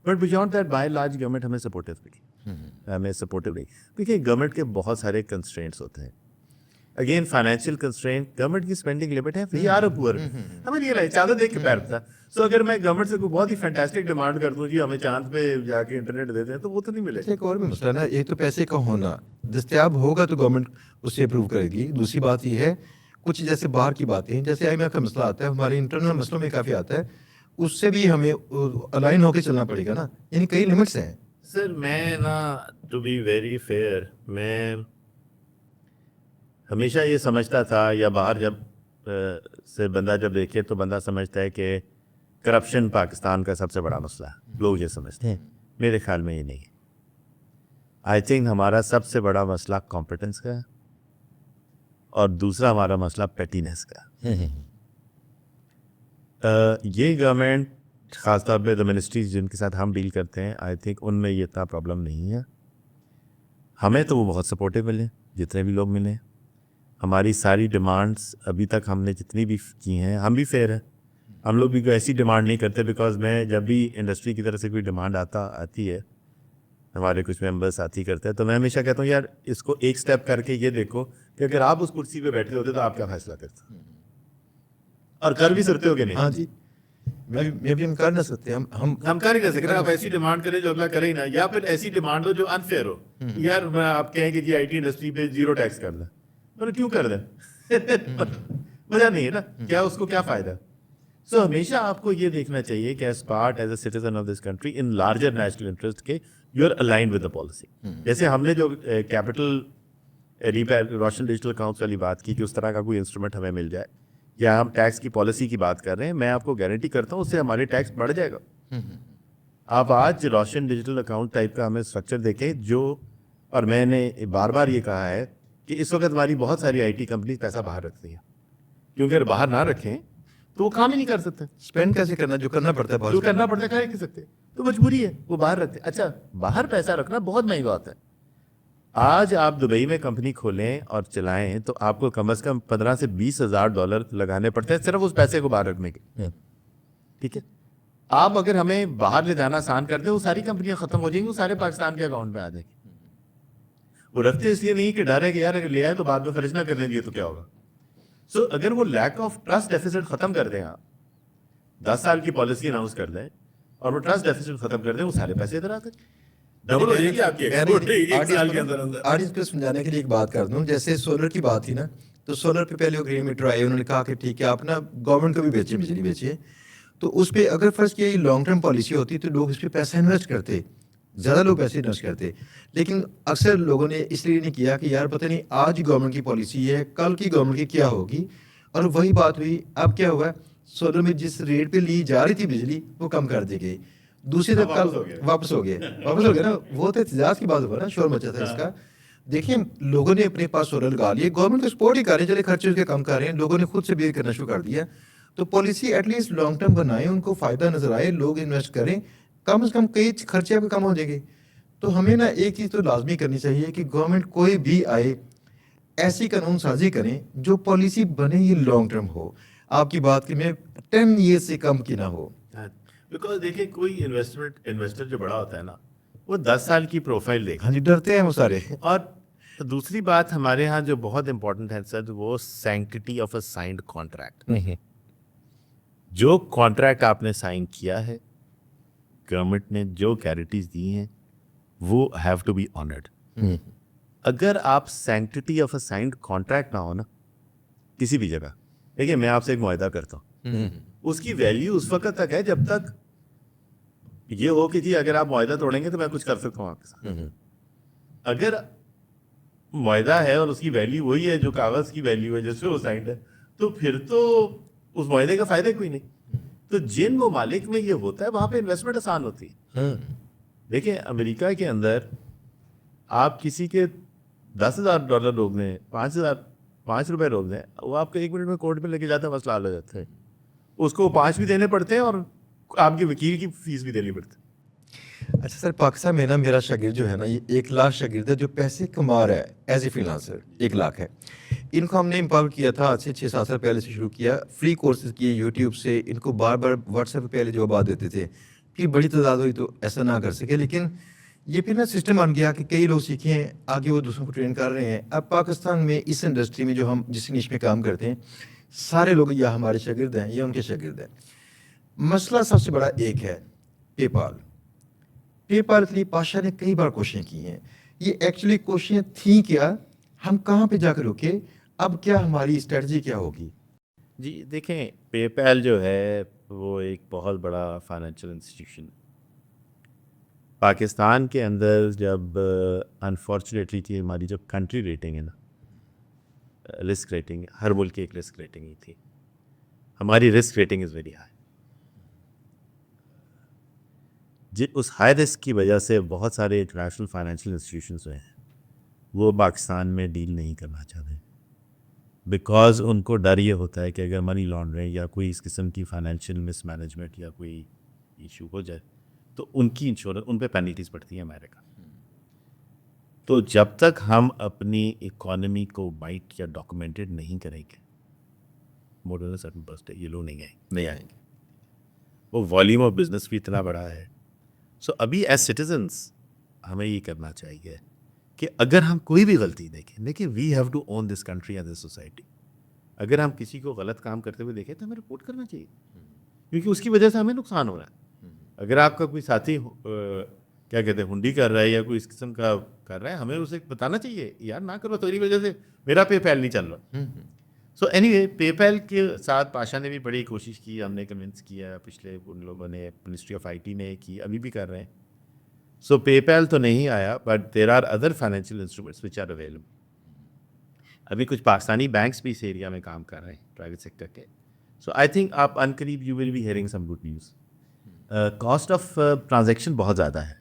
But beyond that by large government ہمیں سپورٹیو رہی. کیونکہ گورنمنٹ کے بہت سارے کنسٹرینٹس ہوتے ہیں. اگین فائنینشیل کنسٹرینٹ, گورنمنٹ کی اسپینڈنگ لمٹ ہے, وی آر اے پور. ہمیں یہ چادر دیکھ کے پیر پتا. سو اگر میں گورنمنٹ سے کوئی بہت ہی فینٹاسٹک ڈیمانڈ کر دوں جی ہمیں چاند پہ جا کے انٹرنیٹ دے دیں تو وہ تو نہیں ملے. ایک اور بھی مسئلہ نا, ایک تو پیسے کا ہونا, دستیاب ہوگا تو گورنمنٹ اسے اپروو کرے گی. دوسری بات یہ ہے کچھ جیسے باہر کی باتیں جیسے IMF کا مسئلہ آتا ہے, ہمارے انٹرنل مسئلوں میں کافی آتا ہے, اس سے بھی ہمیں الائن ہو کے چلنا پڑے گا نا, یعنی کئی لمٹس ہیں. سر میں نا ٹو بی ویری فیئر, میں ہمیشہ یہ سمجھتا تھا, یا باہر جب سے بندہ جب دیکھے تو بندہ سمجھتا ہے کہ کرپشن پاکستان کا سب سے بڑا مسئلہ ہے. لوگ یہ سمجھتے ہیں, میرے خیال میں یہ نہیں ہے. آئی تھنک ہمارا سب سے بڑا مسئلہ کمپٹنس کا ہے اور دوسرا ہمارا مسئلہ پیٹینس کا. یہ گورنمنٹ خاص طور پہ منسٹریز جن کے ساتھ ہم ڈیل کرتے ہیں, آئی تھنک ان میں یہ اتنا پرابلم نہیں ہے. ہمیں تو وہ بہت سپورٹیو ملے, جتنے بھی لوگ ملے. ہماری ساری ڈیمانڈس ابھی تک ہم نے جتنی بھی کی ہیں, ہم بھی فیئر ہیں. ہم لوگ بھی کوئی ایسی ڈیمانڈ نہیں کرتے, بیکاز میں جب بھی انڈسٹری کی طرف سے کوئی ڈیمانڈ آتی ہے, ہمارے کچھ ممبرس آتی کرتے ہیں, تو میں ہمیشہ کہتا ہوں یار اس کو ایک سٹیپ کر کے یہ دیکھو کہ اگر آپ اس کرسی پہ بیٹھے ہوتے تو آپ کیا فیصلہ کرتے اور کر بھی سکتے ہو کہ نہیں. ہاں جی, میں بھی ہم کر نہ سکتے. ہم کر ہی نہیں سکتے. آپ ایسی ڈیمانڈ کریں جو اگلا کرے ہی نہ, یا پھر ایسی ڈیمانڈ ہو جو انفیئر ہو. یار میں آپ کہیں کہ جی آئی ٹی انڈسٹری پہ 0 ٹیکس کر دیں, تو کیوں کر دیں؟ وجہ نہیں ہے نا, کیا اس کو کیا فائدہ. سو ہمیشہ آپ کو یہ دیکھنا چاہیے کہ as part as a citizen of this country in larger national interest کے you are aligned with the policy. جیسے ہم نے جو کیپٹل روشن ڈیجیٹل اکاؤنٹس والی بات کی کہ اس طرح کا کوئی انسٹرومنٹ ہمیں مل جائے, یا ہم ٹیکس کی پالیسی کی بات کر رہے ہیں, میں آپ کو گارنٹی کرتا ہوں اس سے ہمارے ٹیکس بڑھ جائے گا. آپ آج روشن ڈیجیٹل اکاؤنٹ ٹائپ کا ہمیں اسٹرکچر دیکھیں جو, اور میں نے بار بار یہ کہا ہے کہ اس وقت ہماری بہت ساری آئی ٹی کمپنیز پیسہ باہر رکھتی ہیں, کیونکہ اگر باہر نہ رکھیں تو وہ کام ہی نہیں کر سکتے. اسپینڈ کیسے کرنا, جو کرنا پڑتا ہے, جو کرنا پڑتا ہے کر نہیں سکتے, تو مجبوری ہے وہ باہر رکھتے. اچھا باہر پیسہ رکھنا بہت مہنگا ہوتا ہے. آج آپ دبئی میں کمپنی کھولیں اور چلائیں تو آپ کو کم از کم $15,000 سے $20,000 لگانے پڑتے ہیں صرف اس پیسے کو باہر رکھنے کے. ٹھیک ہے, آپ اگر ہمیں باہر لے جانا آسان کر دیں, وہ ساری کمپنیاں ختم ہو جائیں گی, وہ سارے پاکستان کے اکاؤنٹ میں آ جائیں گی. وہ رکھتے اس لیے نہیں کہ ڈر ہے کہ یار اگر لے آئے تو بعد میں خرچ نہ کرنے دیے تو کیا ہوگا. سو اگر وہ لیک آف ٹرسٹ ڈیفیسٹ ختم کر دیں, آپ 10 سال کی پالیسی اناؤنس کر دیں اور وہ ٹرسٹ ڈیفیسٹ ختم کر دیں, وہ سارے پیسے ادھر آتے ڈبل ہو جائے گی آپ کی ایکسپورٹ ایک سال کے اندر. آڈینس کو سمجھانے کے لیے ایک بات کر دوں, جیسے سولر کی بات تھی نا, تو سولر پہ پہلے اگریمنٹ آئے, انہوں نے کہا کہ ٹھیک ہے آپ نا گورنمنٹ کو بھی بیچے, بجلی بیچیے. تو اس پہ اگر فرض کیا لانگ ٹرم پالیسی ہوتی تو لوگ اس پہ پیسہ انویسٹ کرتے, زیادہ لوگ پیسے انویسٹ کرتے. لیکن اکثر لوگوں نے اس لیے نہیں کیا کہ یار پتہ نہیں آج گورنمنٹ کی پالیسی ہے, کل کی گورنمنٹ کی کیا ہوگی. اور وہی بات ہوئی, اب کیا ہوا, سولر میں جس ریٹ پہ لی جا رہی تھی بجلی وہ کم کر دی گئی, دوسری طرف کل واپس ہو گیا نا. وہ تو احتجاج کی بات ہوا نا, شور مچا تھا اس کا. دیکھیں لوگوں نے اپنے پاس سولر لگا لیے, گورنمنٹ کو سپورٹ ہی کر رہے ہیں, چلے خرچے اس کے کم کر رہے ہیں, لوگوں نے خود سے بیئر کرنا شروع کر دیا. تو policy at least long term بنائیں, ان کو فائدہ نظر آئے, لوگ انویسٹ کریں, کم از کم کئی خرچے بھی کم ہو جائیں گے. تو ہمیں نا ایک چیز تو لازمی کرنی چاہیے کہ گورنمنٹ کوئی بھی آئے ایسی قانون سازی کریں جو پالیسی بنے یہ لانگ ٹرم ہو. آپ کی بات کہ میں 10 ایئر سے کم کی نہ ہو. بیکاز دیکھیں کوئی انویسٹر جو بڑا ہوتا ہے نا, وہ 10 سال کی پروفائل دیکھا. ہاں جی, ڈرتے ہیں وہ سارے. اور دوسری بات ہمارے ہاں جو بہت امپورٹنٹ ہے سر, وہ sanctity of a signed contract. جو کانٹریکٹ آپ نے سائن کیا ہے, گورنمنٹ نے جو گارنٹیز دی ہیں, وہ ہیو ٹو بی آنرڈ. اگر آپ sanctity of a signed contract نہ ہو نا کسی بھی جگہ, دیکھیے میں آپ سے ایک معاہدہ کرتا ہوں, اس کی ویلیو اس وقت تک ہے جب تک یہ ہو کہ جی اگر آپ معاہدہ توڑیں گے تو میں کچھ کر سکتا ہوں آپ کے ساتھ. اگر معاہدہ ہے اور اس کی ویلیو وہی ہے جو کاغذ کی ویلیو ہے جس پہ وہ سائنڈ ہے, تو پھر تو اس معاہدے کا فائدہ کوئی نہیں. تو جن ممالک میں یہ ہوتا ہے وہاں پہ انویسٹمنٹ آسان ہوتی ہے. دیکھیں امریکہ کے اندر آپ کسی کے $10,000 روک دیں, $5 روک دیں, وہ آپ کو 1 منٹ میں کورٹ میں لے کے جاتا ہے, مسئلہ حل ہو جاتا ہے. اس کو 5 بھی دینے پڑتے ہیں اور آپ کے وکیل کی فیس بھی دینی پڑتی ہے. اچھا سر, پاکستان میں نا میرا شاگرد جو ہے نا, یہ 1 لاکھ شاگرد ہے جو پیسے کما رہا ہے ایز اے فریلانسر, 1 لاکھ ہے. ان کو ہم نے امپاور کیا تھا آج سے 6-7 سال پہلے سے شروع کیا, فری کورسز کیے یوٹیوب سے. ان کو بار بار واٹس ایپ پہ پہلے جوابات دیتے تھے کہ بڑی تعداد ہوئی تو ایسا نہ کر سکے, لیکن یہ پھر نا سسٹم بن گیا کہ کئی لوگ سیکھے ہیں, آگے وہ دوسروں کو ٹرین کر رہے ہیں. اب پاکستان میں اس انڈسٹری میں جو ہم جس نیش میں کام کرتے ہیں, سارے لوگ یا ہمارے شاگرد ہیں یا ان کے شاگرد ہیں. مسئلہ سب سے بڑا ایک ہے, پے پال کے لیے پاشا نے کئی بار کوششیں کی ہیں. یہ ایکچولی کوششیں تھیں کیا, ہم کہاں پہ جا کر رکے, اب کیا ہماری اسٹریٹجی کیا ہوگی؟ جی دیکھیں, پے پیل جو ہے وہ ایک بہت بڑا فائنینشیل انسٹیٹیوشن. پاکستان کے اندر جب انفارچونیٹلی تھی ہماری جو کنٹری ریٹنگ ہے نا, رسک ریٹنگ, ہر ملک کی ایک رسک ریٹنگ ہی تھی. ہماری risk rating is very high. اس ہائی رسک کی وجہ سے بہت سارے انٹرنیشنل فائنینشیل انسٹیٹیوشنز ہیں وہ پاکستان میں ڈیل نہیں کرنا چاہتے, بیکاز ان کو ڈر یہ ہوتا ہے کہ اگر منی لانڈرنگ یا کوئی اس قسم کی فائنینشیل مس مینجمنٹ یا کوئی ایشو ہو جائے تو ان کی انشورنس, ان پہ پینلٹیز پڑتی ہیں امریکہ. تو جب تک ہم اپنی اکانومی کو بائٹ یا ڈاکومنٹڈ نہیں کریں گے, مور دین سرٹن پرسنٹ یہ لوگ نہیں آئیں گے. وہ والیوم آف بزنس بھی اتنا بڑا ہے. سو ابھی ایز سٹیزنس ہمیں یہ کرنا چاہیے کہ اگر ہم کوئی بھی غلطی دیکھیں, we have to own this country and this society. اگر ہم کسی کو غلط کام کرتے ہوئے دیکھیں تو ہمیں رپورٹ کرنا چاہیے. کیونکہ اس کی وجہ سے ہمیں نقصان ہو رہا ہے. اگر آپ کا کوئی ساتھی کیا کہتے ہیں ہنڈی کر رہا ہے یا کوئی اس قسم کا کر رہا ہے, ہمیں اسے بتانا چاہیے یار نہ کرو, تیری وجہ سے میرا پے پیل نہیں چل رہا. سو اینی وے پے پیل کے ساتھ پاشا نے بھی بڑی کوشش کی, ہم نے کنونس کیا, پچھلے ان لوگوں نے منسٹری آف آئی ٹی نے کی, ابھی بھی کر رہے ہیں. سو پے پیل تو نہیں آیا, but there are other financial instruments which are available. ابھی کچھ پاکستانی بینکس بھی اس ایریا میں کام کر رہے ہیں پرائیویٹ سیکٹر کے. سو آئی تھنک آپ ان قریب you will be hearing some good news. Cost of transaction بہت زیادہ ہے,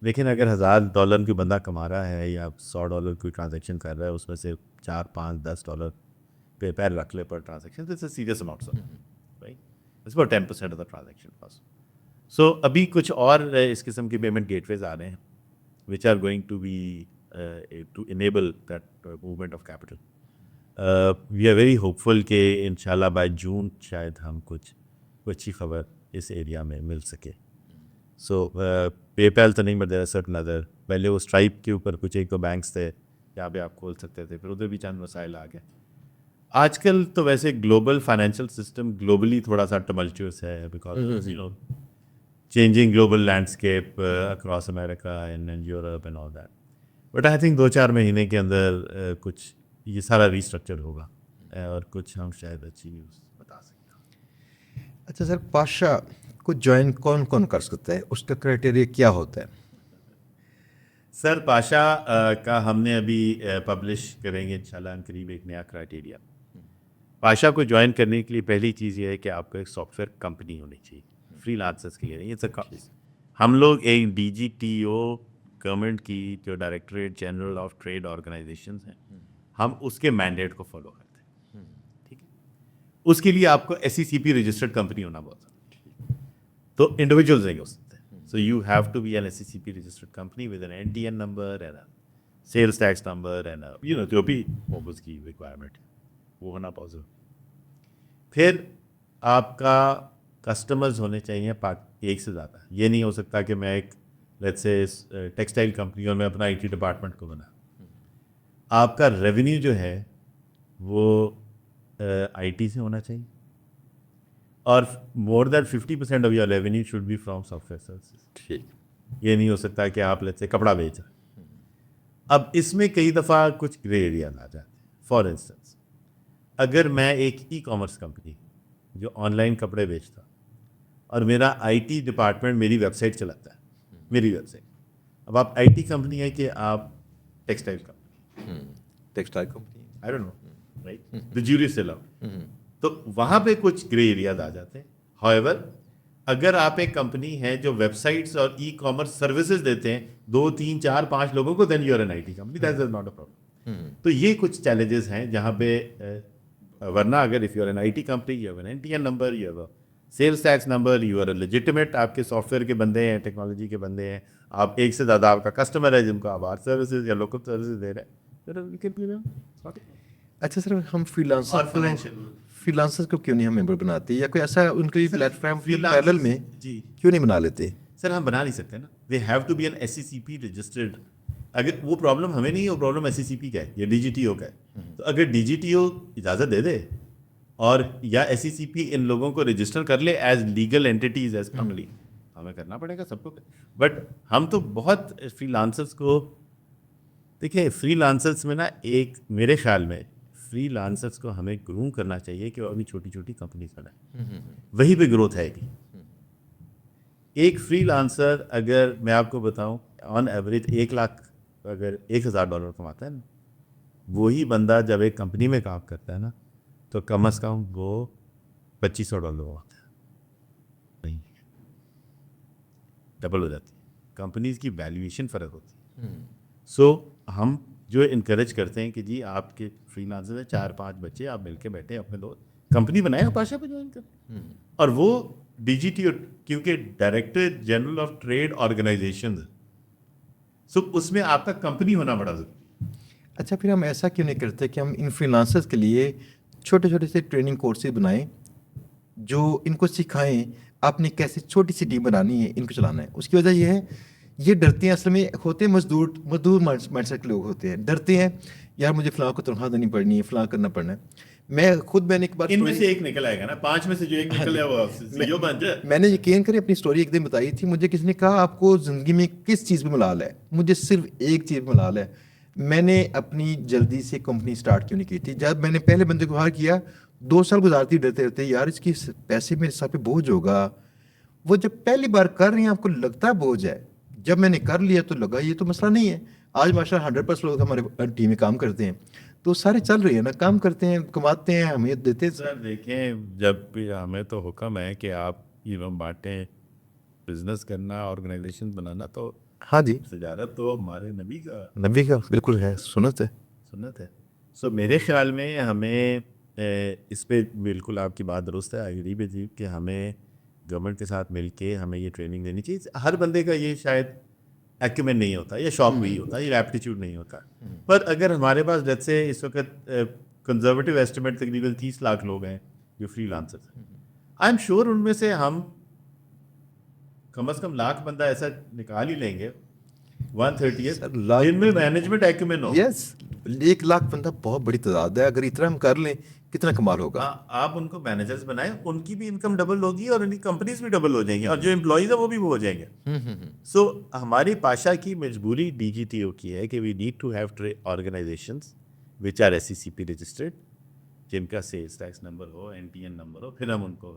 لیکن اگر $1,000 کوئی بندہ کما رہا ہے یا $100 کوئی ٹرانزیکشن کر رہا ہے, اس میں سے $4, $5, $10 پے پیل رکھ لے پر transaction, it's a serious amount, right, it's about 10% of the transaction cost. So ابھی کچھ اور اس قسم کے پیمنٹ گیٹ ویز آ رہے ہیں which are going to be to enable that movement of capital. We are very hopeful کہ ان شاء اللہ بائی جون شاید ہم کوئی اچھی خبر اس ایریا میں مل سکے. سو پے پیل تو نہیں, but there are certain other. پہلے وہ اسٹرائپ کے اوپر کچھ ایک تو بینکس تھے جہاں پہ آپ کھول سکتے تھے, پھر ادھر بھی چند مسائل آ گئے. آج کل تو ویسے گلوبل فائنینشیل سسٹم گلوبلی تھوڑا سا ٹملچوس ہے because you know changing global landscape across America and Europe and all that. But I think 2-4 مہینے کے اندر کچھ یہ سارا ریسٹرکچر ہوگا اور کچھ ہم شاید اچھی نیوز بتا سکتے ہیں. اچھا سر, پاشا کو جوائن کون کون کر سکتا ہے, اس کا کرائٹیریا کیا ہوتا ہے؟ سر پاشا کا ہم نے ابھی پبلش کریں گے انشاءاللہ ان قریب ایک نیا کرائٹیریا. پاشا کو جوائن کرنے کے لیے پہلی چیز یہ ہے کہ آپ کو ایک سافٹ ویئر کمپنی ہونی چاہیے. فری لانسرس کے لیے ہم لوگ ایک DGTO گورنمنٹ کی جو directorate general of trade organizations ہیں, ہم اس کے مینڈیٹ کو فالو کرتے ہیں. ٹھیک ہے, اس کے لیے آپ کو SECP رجسٹرڈ کمپنی ہونا بہت ضروری. تو انڈیویجولز نہیں ہو سکتے. So you have to be an SECP registered company with an NTN number and sales tax number and you know جو بھی اس کی ریکوائرمنٹ ہے وہ ہونا بہت ضروری. پھر آپ کا کسٹمرز ہونے چاہیے ایک سے زیادہ. یہ نہیں ہو سکتا کہ میں ایک لیٹس سے ٹیکسٹائل کمپنی اور میں اپنا IT ڈپارٹمنٹ کو بنا. آپ کا ریونیو جو ہے وہ IT سے ہونا چاہیے, اور more than 50% of your revenue should be from software services. ٹھیک, یہ نہیں ہو سکتا کہ آپ لیٹس سے کپڑا بیچ رہے ہیں. اب اس میں کئی دفعہ کچھ گرے ایریاز آ جاتے ہیں. فار انسٹنس اگر میں ایک E-کامرس کمپنی جو آن لائن کپڑے بیچتا اور میرا IT ڈپارٹمنٹ میری ویب سائٹ چلاتا ہے, میری ویب سائٹ. اب آپ IT کمپنی ہے کہ آپ textile company, textile company, I don't know, right, the jury sell out. تو وہاں پہ کچھ گرے ایریاز آ جاتے ہیں. ہاؤیور اگر آپ ایک کمپنی ہے جو ویب سائٹس اور E-کامرس سروسز دیتے ہیں 2, 3, 4, 5 لوگوں کو, then you are an IT company, that is not a problem. تو یہ کچھ چیلنجز ہیں جہاں پہ ورنہ اگر if you are an IT company, you have an NTN number, you have sales tax number, you are legitimate, آپ کے سافٹ ویئر کے بندے ہیں, ٹیکنالوجی کے بندے ہیں, آپ ایک سے زیادہ آپ کا کسٹمر ہے جن کو آپ آرٹ سروسز یا لوکل سروسز دے رہے ہیں. اچھا سر, ہم فری لانسر کو کیوں نہیں ہم ممبر بناتے, یا کوئی ایسا ان کے پلیٹ فارم پیرل میں جی کیوں نہیں بنا لیتے؟ سر ہم بنا نہیں سکتے نا, they have to be an SECP registered. اگر وہ پرابلم ہمیں نہیں ہے, وہ پرابلم SECP کا ہے یا DGTO کا ہے. تو اگر DGTO اجازت دے دے اور یا SECP ان لوگوں کو رجسٹر کر لے ایز لیگل اینٹیٹیز, ایز کمپنی, ہمیں کرنا پڑے گا سب کو. بٹ ہم تو بہت فری لانسرس کو دیکھیں, فری لانسرس میں نا ایک میرے خیال میں فری لانسرس کو ہمیں گروم کرنا چاہیے کہ وہ ابھی چھوٹی چھوٹی کمپنیز بنائیں, وہی پہ گروتھ ہے گی. ایک فری لانسر اگر میں آپ کو بتاؤں آن ایوریج 1 لاکھ اگر $1,000 کماتا ہے نا, وہی بندہ جب ایک کمپنی میں کام کرتا ہے نا تو کم از کم وہ $2,500 کماتا ہے. نہیں, ڈبل ہو جاتی ہے. کمپنیز کی ویلیویشن فرق ہوتی ہے. سو ہم جو انکریج کرتے ہیں کہ جی آپ کے فری لانسر ہیں 4-5 بچے, آپ مل کے بیٹھے اپنے دوست کمپنی بنائیں, پاشا پہ جوائن کریں. اور وہ DGTO کیونکہ director general of trade organizations, سو اس میں آپ کا کمپنی ہونا بڑا ضروری. اچھا, پھر ہم ایسا کیوں نہیں کرتے کہ ہم ان فری لانسرس کے لیے چھوٹے چھوٹے سے ٹریننگ کورسز بنائیں جو ان کو سکھائیں آپ نے کیسے چھوٹی سی ٹیم بنانی ہے, ان کو چلانا ہے. اس کی وجہ یہ ہے, یہ ڈرتے ہیں, اصل میں ہوتے مزدور مائنڈ سیٹ کے لوگ ہوتے ہیں, ڈرتے ہیں یار مجھے فلاں کو تنخواہ دینی پڑنی ہے، فلاں کرنا پڑنا ہے. میں نے ایک بار ان میں سے ایک نکل آئے گا نا، 5 میں سے جو ایک نکل ہے وہ CEO بن جائے. میں نے یقین کریں اپنی سٹوری ایک دن بتائی تھی. مجھے کسی نے کہا آپ کو زندگی میں کس چیز پہ ملال ہے؟ مجھے صرف ایک چیز پہ ملال ہے. میں نے اپنی جلدی سے کمپنی سٹارٹ کیوں نہیں کی تھی. جب میں نے پہلے بندے کو ہائر کیا 2 سال گزارتی ڈرتے رہتے یار اس کی پیسے میرے ساتھ پہ بوجھ ہوگا. وہ جب پہلی بار کر رہے ہیں آپ کو لگتا ہے بوجھ ہے. جب میں نے کر لیا تو لگا یہ تو مسئلہ نہیں ہے. آج ماشاء اللہ 100% لوگ ہمارے ٹیم میں کام کرتے ہیں. تو سارے چل رہے ہیں نا، کام کرتے ہیں، کماتے ہیں، ہمیں دیتے ہیں. سر دیکھیں، جب بھی ہمیں تو حکم ہے کہ آپ بانٹیں، بزنس کرنا، آرگنائزیشن بنانا، تو ہاں جی، تجارت تو ہمارے نبی کا نبی کا بالکل ہے، سنت ہے. سنت ہے. سو میرے خیال میں ہمیں اس پہ بالکل آپ کی بات درست ہے، آئی اگری ود یو، کہ ہمیں گورنمنٹ کے ساتھ مل کے ہمیں یہ ٹریننگ دینی چاہیے. ہر بندے کا یہ شاید ایکومن نہیں ہوتا، یا شوق بھی ہوتا، یا ایپٹیچیوڈ نہیں ہوتا. پر اگر ہمارے پاس جیسے اس وقت کنزرویٹو ایسٹیمیٹ تقریباً 30 لاکھ لوگ ہیں جو فری لانسرز ہیں، آئی ایم شیور ان میں سے ہم کم از کم لاکھ بندہ ایسا نکال ہی لیں گے 1/30 جن میں مینجمنٹ ایکومن ہو. یس، 1 لاکھ بندہ بہت بڑی تعداد ہے. اگر اتنا ہم کر لیں کتنا کمال ہوگا. آپ ان کو مینیجرز بنائیں، ان کی بھی انکم ڈبل ہوگی اور ان کی کمپنیز بھی ڈبل ہو جائیں گی، اور جو امپلائیز ہیں وہ بھی ہو جائیں گے. سو ہماری پاشا کی مجبوری DGTO کی ہے کہ we need to have organizations which are SCCP registered, جن کا سیلس ٹیکس نمبر ہو، NTN نمبر ہو، پھر ہم ان کو.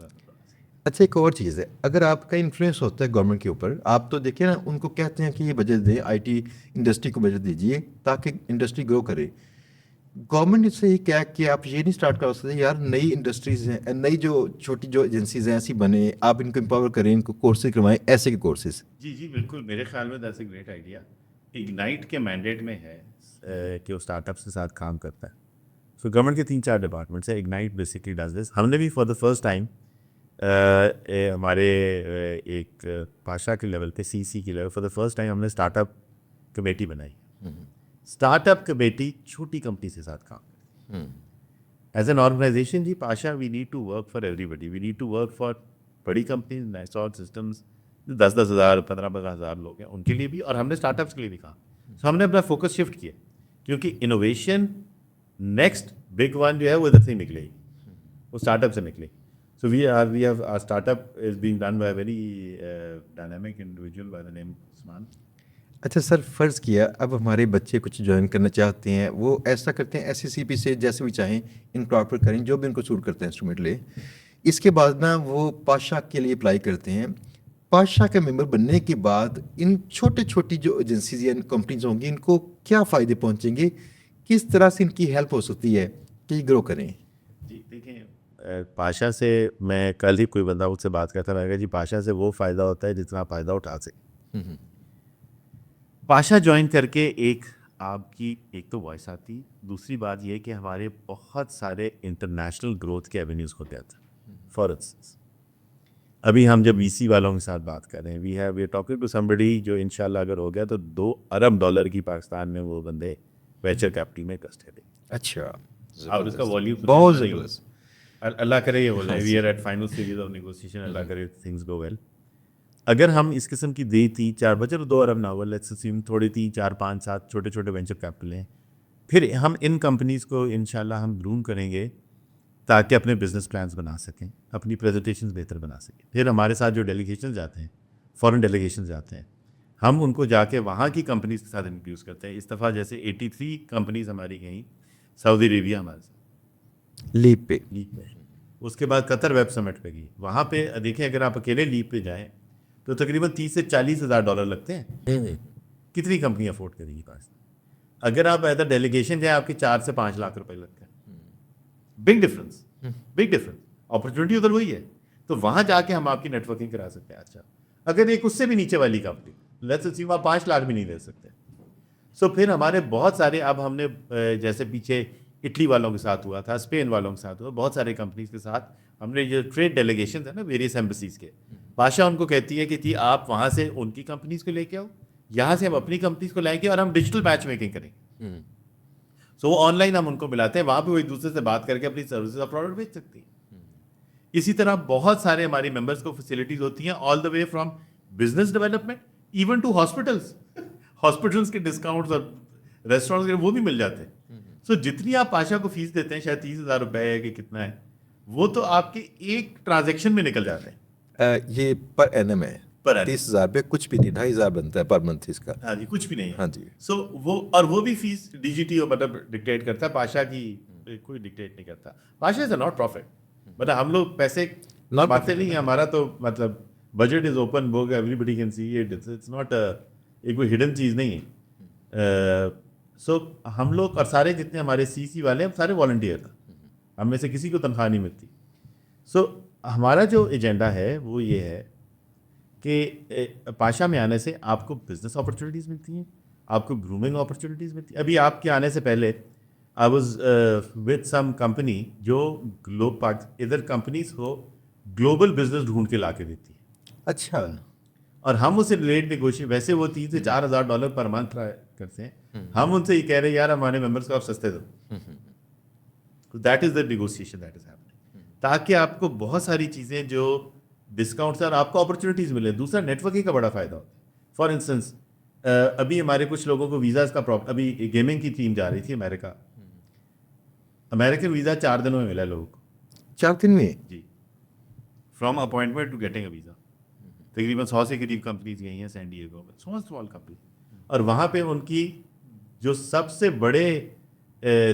اچھا ایک اور چیز ہے، اگر آپ کا انفلوئنس ہوتا ہے گورنمنٹ کے اوپر، آپ تو دیکھیں نا ان کو کہتے ہیں کہ یہ بجٹ دیں، IT انڈسٹری کو بجٹ دیجیے تاکہ انڈسٹری گرو کرے. گورنمنٹ سے یہ کیا کہ آپ یہ نہیں اسٹارٹ کر سکتے یار نئی انڈسٹریز ہیں، نئی جو چھوٹی جو ایجنسیز ہیں ایسی بنے، آپ ان کو امپاور کریں، ان کو کورسز کروائیں، ایسے کے کورسز. جی بالکل، میرے خیال میں that's a great idea. Ignite کے مینڈیٹ میں ہے کہ وہ اسٹارٹ اپس کے ساتھ کام کرتا ہے. سو گورنمنٹ کے 3-4 ڈپارٹمنٹس ہیں. Ignite basically does this. ہم نے بھی فار دا فرسٹ ٹائم ہمارے ایک پاشا کے لیول پہ CC کے level for the first time ہم نے اسٹارٹ اپ کمیٹی بنائی. اسٹارٹ اپ کمیٹی چھوٹی کمپنی کے ساتھ کام کرتی ہے. ایز این آرگنائزیشن جی PASHA we need to work for ایوری بڈی. We need to work for بڑی کمپنیز، نیسون سسٹمز 10-10 ہزار 15-15 ہزار لوگ ہیں ان کے لیے بھی، اور ہم نے اسٹارٹ اپس کے لیے بھی کہا. سو ہم نے اپنا فوکس شفٹ کیا، کیونکہ انوویشن نیکسٹ بگ ون جو ہے وہ ادھر سے نکلے گی، وہ اسٹارٹ اپ سے نکلے گی. So we have our startup is being done by a very dynamic individual by the name Usman. اچھا سر، فرض کیا اب ہمارے بچے کچھ جوائن کرنا چاہتے ہیں، وہ ایسا کرتے ہیں SCCP سے جیسے بھی چاہیں انکارپوریٹ کریں، جو بھی ان کو سوٹ کرتے ہیں انسٹرومنٹ لے. اس کے بعد نا وہ پاشا کے لیے اپلائی کرتے ہیں. پاشا کا ممبر بننے کے بعد ان چھوٹی جو ایجنسیز یا کمپنیز ہوں گی ان کو کیا فائدے پہنچیں گے؟ کس طرح سے ان کی ہیلپ ہو سکتی ہے کہ یہ گرو کریں؟ جی دیکھیں، پاشا سے میں کل ہی کوئی بندہ مجھ سے بات کرتا رہے گا جی پاشا سے وہ فائدہ ہوتا ہے جتنا فائدہ اٹھا سکے. پاشا جوائن کر کے آپ کی ایک تو وائس آتی، دوسری بات یہ کہ ہمارے بہت سارے انٹرنیشنل گروتھ کے ایونیوز ہوتے آتے ہیں. فار انسٹنس ابھی ہم جب VC والوں کے ساتھ بات کر رہے ہیں، we are talking to somebody جو انشاءاللہ اگر ہو گیا تو $2 ارب کی پاکستان میں وہ بندے ویچر کیپٹل میں انٹرسٹڈ ہیں. اچھا، اور اس کا والیوم بہت زبردست. اللہ کرے یہ ہو جائے. We are at final stages of negotiation. اللہ کرے تھنگس گو ویل. اگر ہم اس قسم کی 3-4 بچے 2 ارب نہ ہوا، لیٹس اسیوم تھوڑی 3-4-5-7 چھوٹے وینچر کیپٹل ہیں، پھر ہم ان کمپنیز کو انشاءاللہ ہم گروم کریں گے تاکہ اپنے بزنس پلانس بنا سکیں، اپنی پریزنٹیشنز بہتر بنا سکیں. پھر ہمارے ساتھ جو ڈیلیگیشن جاتے ہیں، فورن ڈیلیگیشن جاتے ہیں، ہم ان کو جا کے وہاں کی کمپنیز کے ساتھ انٹروڈیوس کرتے ہیں. اس دفعہ جیسے 83 کمپنیز ہماری گئیں سعودی عربیہ ہمارے ساتھ لیپ پہ. اس کے بعد قطر ویب سمٹ پہ گئی. وہاں پہ دیکھیں اگر آپ اکیلے لیپ پہ جائیں تو تقریباً $30,000 سے $40,000 لگتے ہیں. کتنی کمپنی افورڈ کریں گی پاکستان؟ اگر آپ ایز اے ڈیلیگیشن جائیں آپ کے 4 سے 5 لاکھ روپے لگتے ہیں. Big difference. اپرچونیٹی ادھر وہی ہے. تو وہاں جا کے ہم آپ کی نیٹ ورکنگ کرا سکتے ہیں. اچھا اگر ایک اس سے بھی نیچے والی کمپنی، لیٹس اسیوم آپ 5 لاکھ بھی نہیں دے سکتے. سو پھر ہمارے بہت سارے، اب ہم نے جیسے پیچھے اٹلی والوں کے ساتھ ہوا تھا، اسپین والوں کے ساتھ ہوا، بہت سارے کمپنیز کے ساتھ ہم نے جو ٹریڈ ڈیلیگیشنز ہیں نا ویریس ایمبیسیز کے، بادشاہ ان کو کہتی ہے کہ جی آپ وہاں سے ان کی کمپنیز کو لے کے آؤ، یہاں سے ہم اپنی کمپنیز کو لائیں گے اور ہم ڈیجیٹل میچ میکنگ کریں گے. سو وہ آن لائن ہم ان کو ملاتے ہیں، وہاں پہ وہ ایک دوسرے سے بات کر کے اپنی سروسز اور پروڈکٹ بیچ سکتی ہیں. اسی طرح بہت سارے ہماری ممبرس کو فیسلٹیز ہوتی ہیں all the way from business development even to hospitals کے ڈسکاؤنٹس اور ریسٹورینٹس کے وہ بھی مل جاتے ہیں. سو جتنی آپ پاشا کو فیس دیتے ہیں شاید 30,000 روپے ہے کہ کتنا ہے, وہ تو آپ کے ایک ٹرانزیکشن میں نکل جاتے ہیں. یہ پر اینم ہے, پر annum. 30,000 روپے کچھ بھی نہیں, 2,500 بنتا ہے پر منتھ اس کا. ہاں جی, کچھ بھی نہیں ہے. ہاں جی. سو وہ بھی فیس ڈی جی ٹی مطلب ڈکٹیٹ کرتا ہے, پاشا کی کوئی ڈکٹیٹ نہیں کرتا. پاشا از اے ناٹ پروفٹ, مطلب ہم لوگ پیسے باتیں نہیں ہیں, ہمارا تو مطلب budget is open book, everybody can see it, it's not ایک کوئی ہڈن چیز نہیں ہے. سو ہم لوگ اور سارے جتنے ہمارے سی والے ہیں سارے والنٹیئر ہیں, ہم میں سے کسی کو تنخواہ نہیں ملتی. سو ہمارا جو ایجنڈا ہے وہ یہ ہے کہ پاشا میں آنے سے آپ کو بزنس اپرچونیٹیز ملتی ہیں, آپ کو گرومنگ اپرچونیٹیز ملتی ہیں. ابھی آپ کے آنے سے پہلے I was with some company جو ادھر کمپنیز کو گلوبل بزنس ڈھونڈ کے لا کے دیتی ہے. اچھا. اور ہم اسے ریٹ نیگوشیٹ, ویسے وہ $3,000 سے $4,000 پر منتھ کرتے ہیں, ہم ان سے یہ کہہ رہے ہیں یار ہمارے ممبرس کو آپ سستے دو. That is the negotiation that is happening, تاکہ آپ کو بہت ساری چیزیں جو ڈسکاؤنٹس اور آپ کو اپرچونیٹیز ملیں. دوسرا نیٹ ورکنگ کا بڑا فائدہ ہوتا ہے. فار انسٹنس ابھی ہمارے کچھ لوگوں کو ویزاز کا پرابلم, ابھی گیمنگ کی ٹیم جا رہی تھی امریکہ, امریکن ویزا 4 دنوں میں ملا لوگوں کو. 4 دن میں؟ جی, from appointment to getting a visa. تقریباً 100 سے قریب کمپنیز گئی ہیں سین ڈیگو میں, اسمال کمپنی. اور وہاں پہ ان کی جو سب سے بڑے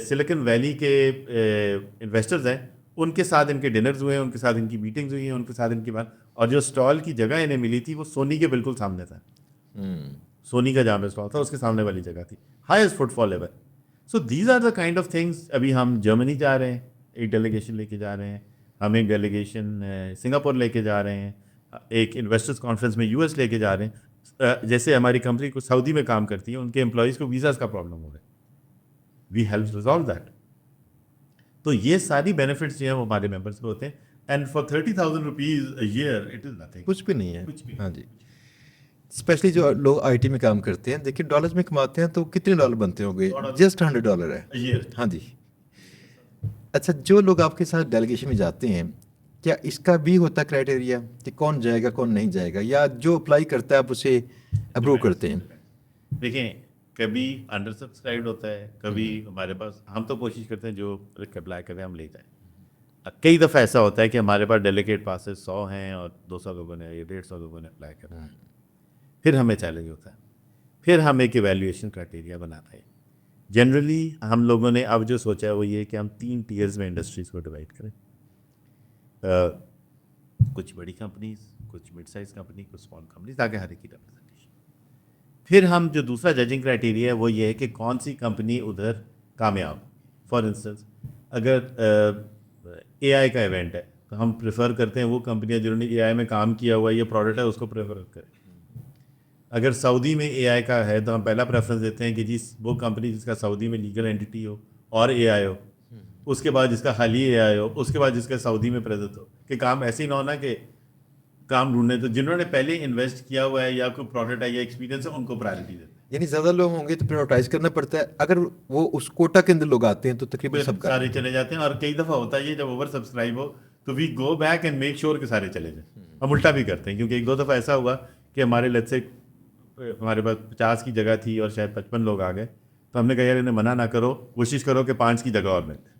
سلیکن ویلی کے انویسٹرز ہیں ان کے ساتھ ان کے ڈنرز ہوئے ہیں, ان کے ساتھ ان کی میٹنگز ہوئی ہیں, ان کے ساتھ ان کی بات. اور جو اسٹال کی جگہ انہیں ملی تھی وہ سونی کے بالکل سامنے تھا. سونی کا جہاں پہ اسٹال تھا اس کے سامنے والی جگہ تھی, highest footfall ever. So these are the kind of things. ابھی ہم جرمنی جا رہے ہیں, ایک ڈیلیگیشن لے کے جا رہے ہیں, ہم ایک ڈیلیگیشن سنگاپور لے کے جا رہے ہیں, ایک انویسٹرز کانفرنس میں US لے کے جا رہے ہیں. جیسے ہماری کمپنی کو سعودی میں کام کرتی ہے, ان کے امپلائیز کو ویزاز کا پرابلم ہو رہا ہے, وی ہیلپ ریزالو دیٹ. تو یہ ساری بینیفٹس جو ہیں وہ ہمارے ممبرس کو ہوتے ہیں. And for 30,000 rupees a year it is nothing, کچھ بھی نہیں ہے. کچھ بھی. ہاں جی. اسپیشلی جو لوگ IT میں کام کرتے ہیں, دیکھیے ڈالرز میں کماتے ہیں تو کتنے ڈالر بنتے ہوں گے؟ جسٹ $100 ہے. ہاں جی. اچھا, جو لوگ آپ کے ساتھ ڈیلیگیشن میں جاتے ہیں کیا اس کا بھی ہوتا ہے کرائٹیریا کہ کون جائے گا کون نہیں جائے گا, یا جو اپلائی کرتا ہے آپ اسے اپروو کرتے ہیں؟ دیکھیں, کبھی انڈر سبسکرائبڈ ہوتا ہے, کبھی ہمارے پاس, ہم تو کوشش کرتے ہیں جو اپلائی کریں ہم لے جائیں. کئی دفعہ ایسا ہوتا ہے کہ ہمارے پاس ڈیلیگیٹ پاسز 100 ہیں اور 200 لوگوں نے یا 150 لوگوں نے اپلائی کرنا ہے. پھر ہمیں چیلنج ہوتا ہے, پھر ہم ایک ایویلیویشن کرائٹیریا بناتے ہیں. جنرلی ہم لوگوں نے اب جو سوچا ہے وہ یہ کہ ہم 3 ٹیئرز میں انڈسٹریز کو ڈیوائڈ کریں. کچھ بڑی کمپنیز, کچھ مڈ سائز کمپنی, کچھ اسمال کمپنیز, تاکہ ہر ایک کی ریپرزنٹیشن. پھر ہم جو دوسرا ججنگ کرائٹیریا ہے وہ یہ ہے کہ کون سی کمپنی ادھر کامیاب. فار انسٹنس اگر AI کا ایونٹ ہے تو ہم پریفر کرتے ہیں وہ کمپنیاں جنہوں نے AI میں کام کیا ہوا ہے, یہ پروڈکٹ ہے, اس کو پریفر کریں. اگر سعودی میں AI کا ہے تو ہم پہلا پریفرنس دیتے ہیں کہ جس وہ کمپنی جس کا سعودی میں لیگل اینٹی ہو اور AI ہو, اس کے بعد جس کا خالی AI ہو, اس کے بعد جس کا سعودی میں پریزنٹ ہو, کہ کام ایسے ہی نہ ہونا کہ کام ڈھونڈنے. تو جنہوں نے پہلے انویسٹ کیا ہوا ہے یا کوئی پروڈکٹ ہے یا ایکسپیرینس ہے ان کو پرائرٹی دیتے ہیں. یعنی زیادہ لوگ ہوں گے تو پرائورٹائز کرنا پڑتا ہے. اگر وہ اس کوٹا کے اندر لوگ آتے ہیں تو تقریباً سب سارے چلے جاتے ہیں. اور کئی دفعہ ہوتا ہے یہ جب اوور سبسکرائب ہو تو we go back and make sure کہ سارے چلے جائیں. ہم الٹا بھی کرتے ہیں, کیونکہ 1-2 دفعہ ایسا ہوا کہ ہمارے لیٹ سے ہمارے پاس 50 کی جگہ تھی اور شاید 55 لوگ آ گئے, تو ہم نے کہا یار انہیں منع نہ کرو, کوشش کرو کہ 5 کی جگہ اور ملے.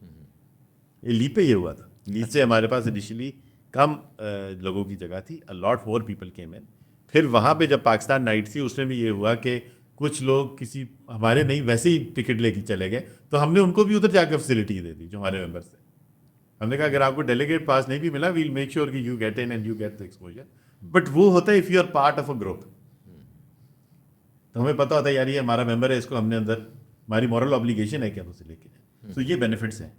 یہ لیپ پہ یہ ہوا تھا. لیپ سے ہمارے پاس انیشلی کم لوگوں کی جگہ تھی, لاٹ مور پیپل کیم ان. پھر وہاں پہ جب پاکستان نائٹ تھی اس میں بھی یہ ہوا کہ کچھ لوگ کسی ہمارے نہیں ویسے ہی ٹکٹ لے کے چلے گئے, تو ہم نے ان کو بھی ادھر جا کے فیسلٹی دے دی جو ہمارے ممبرس تھے. ہم نے کہا اگر آپ کو ڈیلیگیٹ پاس نہیں بھی ملا, ویل میک شیور کہ you get in and you get the exposure. But وہ ہوتا ہے if you are part of a group, تو ہمیں پتہ ہوتا ہے یار یہ ہمارا ممبر ہے, اس کو ہم نے اندر ہماری مورل obligation ہے کہ ہم اسے لے کے جائیں. تو یہ بینیفٹس ہیں.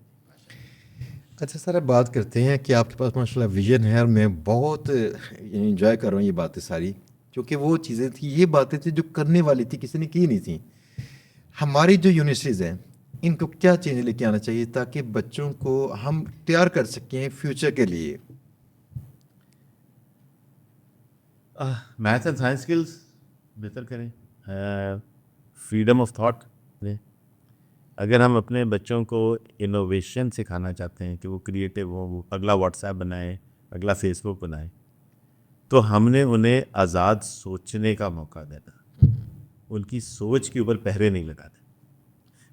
اچھا سر, اب بات کرتے ہیں کہ آپ کے پاس ماشاء اللہ ویژن ہے, اور میں بہت انجوائے کر رہا ہوں یہ باتیں ساری, کیونکہ وہ چیزیں تھیں, یہ باتیں تھیں جو کرنے والی تھی, کسی نے کی نہیں تھیں. ہماری جو یونیورسٹیز ہیں ان کو کیا چینج لے کے آنا چاہیے تاکہ بچوں کو ہم تیار کر سکیں فیوچر کے لیے؟ میتھ اینڈ سائنس اسکلس بہتر کریں, فریڈم آف تھاٹ دیں. اگر ہم اپنے بچوں کو انوویشن سکھانا چاہتے ہیں کہ وہ کریٹیو ہوں, وہ اگلا واٹس ایپ بنائیں, اگلا فیس بک بنائیں, تو ہم نے انہیں آزاد سوچنے کا موقع دینا, ان کی سوچ کے اوپر پہرے نہیں لگاتے.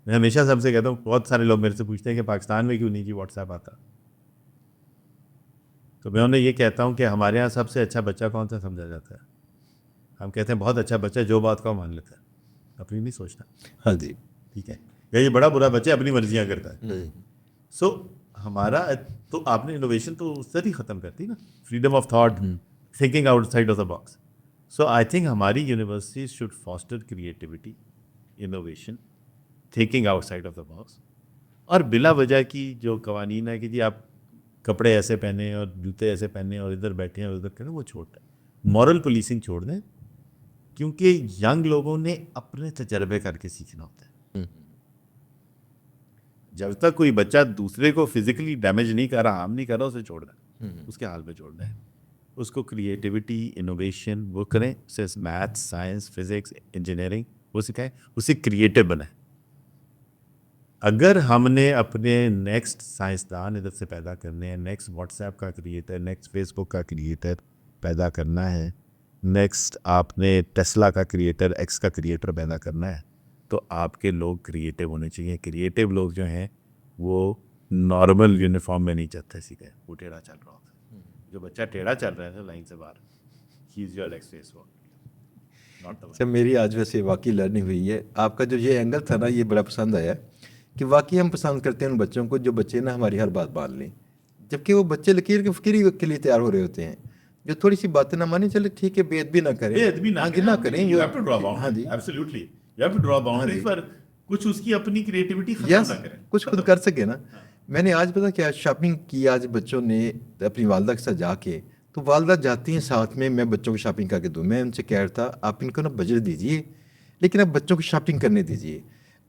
میں ہمیشہ سب سے کہتا ہوں, بہت سارے لوگ میرے سے پوچھتے ہیں کہ پاکستان میں کیوں نہیں جی واٹس ایپ آتا, تو میں انہیں یہ کہتا ہوں کہ ہمارے یہاں سب سے اچھا بچہ کون سا سمجھا جاتا ہے؟ ہم کہتے ہیں بہت اچھا بچہ جو بات کا مان لیتا ہے, اپنی نہیں سوچتا. ہاں جی, ٹھیک ہے, یا یہ بڑا برا بچہ اپنی مرضیاں کرتا ہے. سو ہمارا تو آپ نے انوویشن تو اس طرح ہی ختم کر دی نا, freedom of thought, thinking outside of the box. So I think ہماری universities should foster creativity, innovation, thinking outside of the box. اور بلا وجہ کی جو قوانین ہے کہ جی آپ کپڑے ایسے پہنے اور جوتے ایسے پہنے اور ادھر بیٹھے ہیں اور ادھر کریں, وہ چھوڑ دیں. مورل پولیسنگ چھوڑ دیں, کیونکہ ینگ لوگوں نے اپنے تجربے کر کے سیکھنا ہوتا ہے. جب تک کوئی بچہ دوسرے کو فزیکلی ڈیمیج نہیں کر رہا, ہارم نہیں کر رہا, اسے چھوڑ دیں, اس کے حال پہ چھوڑ دیں. اس کو کریٹیوٹی, انوویشن وہ کریں, اسے میتھ, سائنس, فزکس, انجینئرنگ وہ سکھائیں, اسے کریٹو بنائیں. اگر ہم نے اپنے نیکسٹ سائنسدان ادھر سے پیدا کرنے ہیں, نیکسٹ واٹس ایپ کا کریٹر, نیکسٹ فیس بک کا کریٹر پیدا کرنا ہے, نیکسٹ آپ نے ٹیسلا کا کریٹر, ایکس کا کریٹر پیدا کرنا ہے, تو آپ کے لوگ کریٹو ہونے چاہیے. کریٹو لوگ جو ہیں وہ نارمل یونیفارم میں نہیں چلتے سیکھے, وہ ٹیڑھا چل رہا ہوتا ہے. جو بچہ ٹیڑھا چل رہا ہے لائن سے باہر, he is your next Facebook, not the. Sir میری آج ویسے واقعی لرننگ ہوئی ہے. آپ کا جو یہ اینگل تھا نا, یہ بڑا پسند آیا کہ واقعی ہم پسند کرتے ہیں ان بچوں کو جو بچے نا ہماری ہر بات مان لیں, جبکہ وہ بچے لکیر کے فکری کے لیے تیار ہو رہے ہوتے ہیں, جو تھوڑی سی باتیں نہ مانیں, چلے ٹھیک ہے, بے ادبی نہ کریں, نہ کریں. ہاں جی, absolutely you have to draw boundaries, پر کچھ اس کی اپنی کریٹیوٹی ختم نہ کریں, کچھ خود کر سکے نا. میں نے آج پتا کیا شاپنگ کی آج بچوں نے اپنی والدہ کے ساتھ جا کے, تو والدہ جاتی ہیں ساتھ میں, میں بچوں کو شاپنگ کر کے دوں. میں ان سے کہہ رہا تھا آپ ان کو نا بجٹ دیجیے, لیکن اب بچوں کو شاپنگ کرنے دیجیے.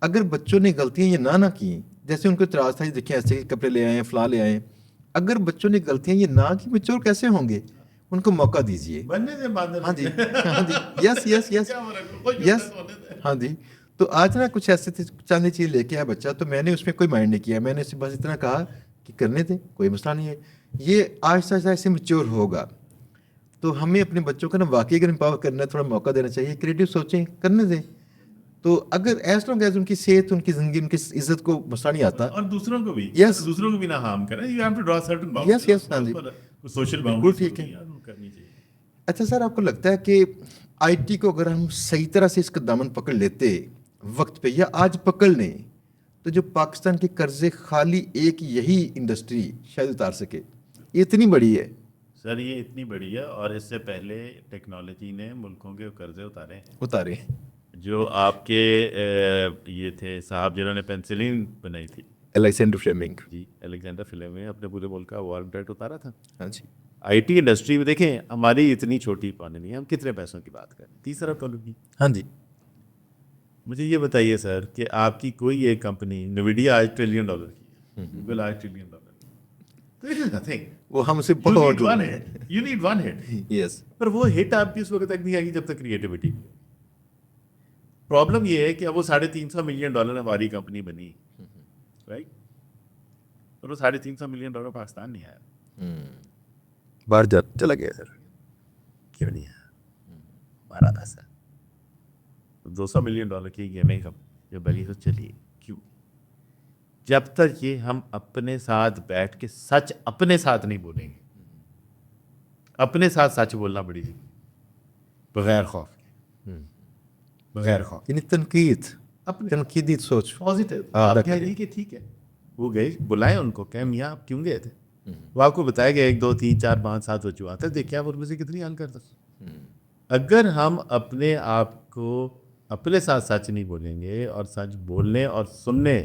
اگر بچوں نے غلطیاں یہ نہ کیں, جیسے ان کو اعتراض تھا دیکھیں ایسے کپڑے لے آئے ہیں, فلاں لے آئے ہیں, اگر بچوں نے غلطیاں یہ نہ کی, بچوں کیسے ہوں گے؟ ان کو موقع دیجیے. ہاں جی, ہاں جی, یس یس یس یس, ہاں جی. تو آج نا کچھ ایسے تھے, چاندی چیز لے کے آیا بچہ, تو میں نے اس میں کوئی مائنڈ نہیں کیا, میں نے اسے بس اتنا کہا کہ کرنے دیں, کوئی مسئلہ نہیں ہے. یہ آہستہ آہستہ ایسے میچور ہوگا. تو ہمیں اپنے بچوں کو نا واقعی اگر امپاور کرنا ہے, تھوڑا موقع دینا چاہیے, کریٹو سوچیں, کرنے دیں. تو اگر ایز لانگ ایز ان کی صحت, ان کی زندگی, ان کی عزت کو مسئلہ نہیں آتا, اور دوسروں کو بھی, یس, دوسروں کو بھی نہ ہارم کریں. You have to draw certain boundaries. Yes yes, ہاں جی, سوشل بالکل باؤنڈریز ٹھیک ہے. کرنی چاہیے. اچھا سر, آپ کو لگتا ہے کہ آئی ٹی کو اگر ہم صحیح طرح سے اس کا دامن پکڑ لیتے وقت پہ, یا آج پکڑ لیں, تو جو پاکستان کے قرضے خالی ایک یہی انڈسٹری شاید اتار سکے. یہ اتنی بڑی ہے سر, یہ اتنی بڑی ہے, اور اس سے پہلے ٹیکنالوجی نے ملکوں کے قرضے اتارے. جو آپ کے یہ تھے صاحب جنہوں نے پینسلین بنائی تھی, الیگزینڈر فلیمنگ. جی, الیگزینڈر فلیمنگ نے اپنے پورے ملک کا وار ڈیٹ اتارا تھا. ہاں جی, آئی ٹی انڈسٹری میں دیکھیں ہماری اتنی چھوٹی اکانومی ہے, ہم کتنے پیسوں کی بات کریں, 30 ارب ڈالر کی. ہاں جی. مجھے یہ بتائیے سر کہ آپ کی کوئی ایک کمپنی, نویڈیا آج $1 ٹریلین کی ہے, گوگل آج $1 ٹریلین, تو اٹ از نتھنگ. وہ ہم سے بہت یو نیڈ ون ہٹ. یس, پر وہ ہٹ آپ کی اس وقت تک نہیں آئے گی جب تک کریٹیوٹی. پرابلم یہ ہے کہ اب وہ $350 ملین ہماری کمپنی بنی, رائٹ, پر وہ $350 ملین پاکستان نہیں آیا, باہر جا چلا گیا سر. کیوں نہیں آیا؟ ہمارا پیسہ $200 ملین کی گیمیں جو بلی تو چلی, کیوں؟ جب تک یہ ہم اپنے ساتھ بیٹھ کے سچ اپنے ساتھ نہیں بولیں گے. اپنے ساتھ سچ بولنا بڑی بغیر خوف کے, بغیر خوف, یعنی تنقیدی سوچ پازیٹیو. آپ کہہ رہی کہ ٹھیک ہے, وہ گئے, بلائیں ان کو, کہ میاں آپ کیوں گئے تھے, وہ آپ کو بتایا گیا 1 2 3 4 5 7 وجوہات ہے, دیکھیں آپ ان میں سے کتنی حل کر سکتے. اگر ہم اپنے آپ کو اپنے ساتھ سچ نہیں بولیں گے, اور سچ بولنے اور سننے,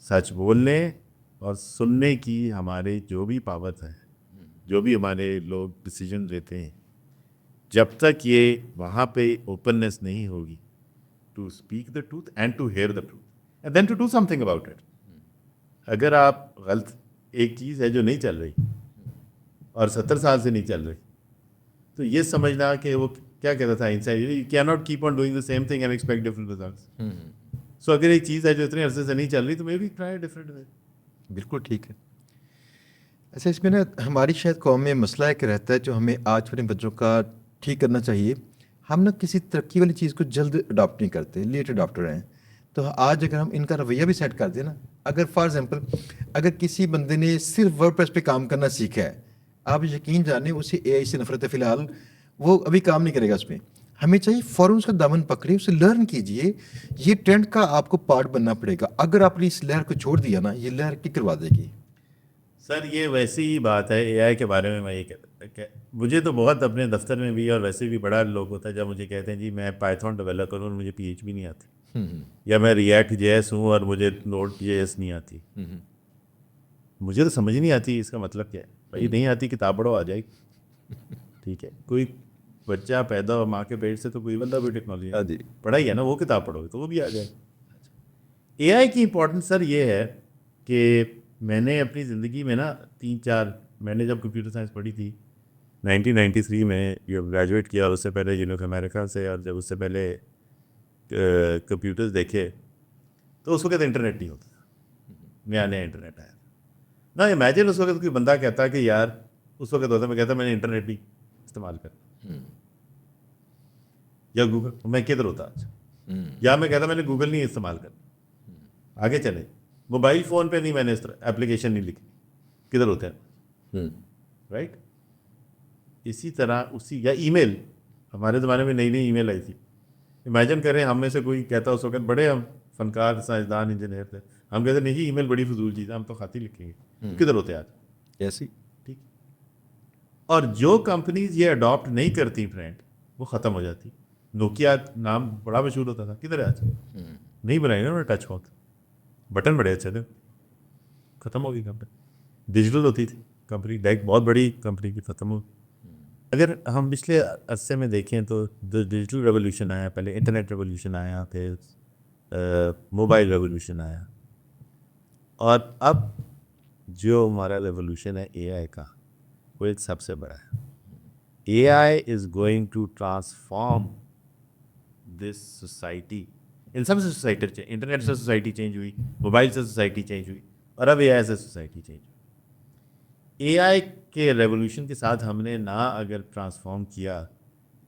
سچ بولنے اور سننے کی ہمارے جو بھی پاور ہے, جو بھی ہمارے لوگ ڈیسیجن لیتے ہیں, جب تک یہ وہاں پہ اوپننس نہیں ہوگی to speak the truth and to hear the truth and then to do something about it. اگر آپ غلط ایک چیز ہے جو نہیں چل رہی اور 70 سال سے نہیں چل رہی, تو یہ سمجھنا کہ وہ کیا کہتا تھا انسان, you can not keep on doing the same thing and expect different results. So اگر ایک چیز ہے جو اتنے عرصے سے نہیں چل رہی, تو maybe try different way. بالکل ٹھیک ہے. اچھا, اس میں نا ہماری شاید قوم میں مسئلہ ایک رہتا ہے جو ہمیں آج اپنے بچوں کا ٹھیک کرنا چاہیے. ہم نا کسی ترقی والی چیز کو جلد اڈاپٹ نہیں کرتے, لیٹ اڈاپٹر ہیں. تو آج اگر ہم ان کا رویہ بھی سیٹ کر دیں نا, اگر فار ایگزامپل اگر کسی بندے نے صرف ورڈ پریس پہ کام کرنا سیکھا ہے, آپ یقین جانیں اسے اے آئی سے نفرت ہے فی الحال, وہ ابھی کام نہیں کرے گا اس پہ. ہمیں چاہیے فوراً اس کا دامن پکڑے, اسے لرن کیجئے, یہ ٹرینڈ کا آپ کو پارٹ بننا پڑے گا. اگر آپ نے اس لہر کو چھوڑ دیا نا, یہ لہر کی کروا دے گی. سر یہ ویسی ہی بات ہے اے آئی کے بارے میں یہ کہتا کہ مجھے تو بہت اپنے دفتر میں بھی اور ویسے بھی بڑا لوگ ہوتا ہے جب مجھے کہتے ہیں جی میں پائتھون ڈیولپ کروں اور مجھے پی ایچ بھی نہیں آتی, یا میں ریئیکٹ جے ایس ہوں اور مجھے نوڈ جے ایس نہیں آتی. مجھے تو سمجھ نہیں آتی اس کا مطلب کیا ہے. بھائی نہیں آتی کتاب پڑھو آ جائے گی, ٹھیک ہے. کوئی بچہ پیدا ہو ماں کے پیٹ سے تو کوئی بندہ بھی ٹیکنالوجی پڑھائی ہے نا, وہ کتاب پڑھو تو وہ بھی آ جائے. اے آئی کی امپورٹنس سر یہ ہے کہ میں نے اپنی زندگی میں نا 3-4 میں نے جب کمپیوٹر سائنس پڑھی تھی 1993 میں گریجویٹ کیا, اور اس سے پہلے یونیورسٹی امریکہ سے, اور جب اس سے پہلے کمپیوٹرز دیکھے تو اس وقت انٹرنیٹ نہیں ہوتا تھا, نیا نیا انٹرنیٹ آیا نا. امیجن اس وقت کوئی بندہ کہتا کہ یار اس وقت ہوتا, میں کہتا میں نے انٹرنیٹ بھی استعمال کرنا, یا گوگل, میں کدھر ہوتا آج. یا میں کہتا میں نے گوگل نہیں استعمال کرنا. آگے چلے, موبائل فون پہ نہیں میں نے اس طرح ایپلیکیشن نہیں لکھی, کدھر ہوتا ہے, رائٹ. اسی طرح اسی, یا ای میل, ہمارے زمانے میں نئی نئی ای میل آئی تھی. امیجن کریں ہم میں سے کوئی کہتا اس وقت, بڑے ہم فنکار سائنسدان انجینئر تھے, ہم کہتے نہیں جی ای میل بڑی فضول چیز ہے, ہم تو خط ہی لکھیں گے, کدھر ہوتے آج ایسی. ٹھیک. اور جو کمپنیز یہ اڈاپٹ نہیں کرتی فرینڈ, وہ ختم ہو جاتی. نوکیا نام بڑا مشہور ہوتا تھا, کدھر ہے آج, نہیں بنائی نا انہوں نے ٹچ فون, بٹن بڑے اچھے تھے, ختم ہو گئی کمپنی. ڈیجیٹل ہوتی تھی کمپنی, ڈیک بہت بڑی کمپنی کی, ختم ہو. اگر ہم پچھلے عرصے میں دیکھیں تو ڈیجیٹل ریولیوشن آیا, پہلے انٹرنیٹ ریولیوشن آیا, پھر موبائل ریولیوشن آیا, اور اب جو ہمارا ریولیوشن ہے اے آئی کا, وہ ایک سب سے بڑا ہے. A I is going to transform this society. ان سب سے سوسائٹی, انٹرنیٹ سے سوسائٹی چینج ہوئی, موبائل سے سوسائٹی چینج ہوئی, اور اب اے آئی سے سوسائٹی چینج ہوئی. اے آئی کے ریولیوشن کے ساتھ ہم نے نہ اگر ٹرانسفارم کیا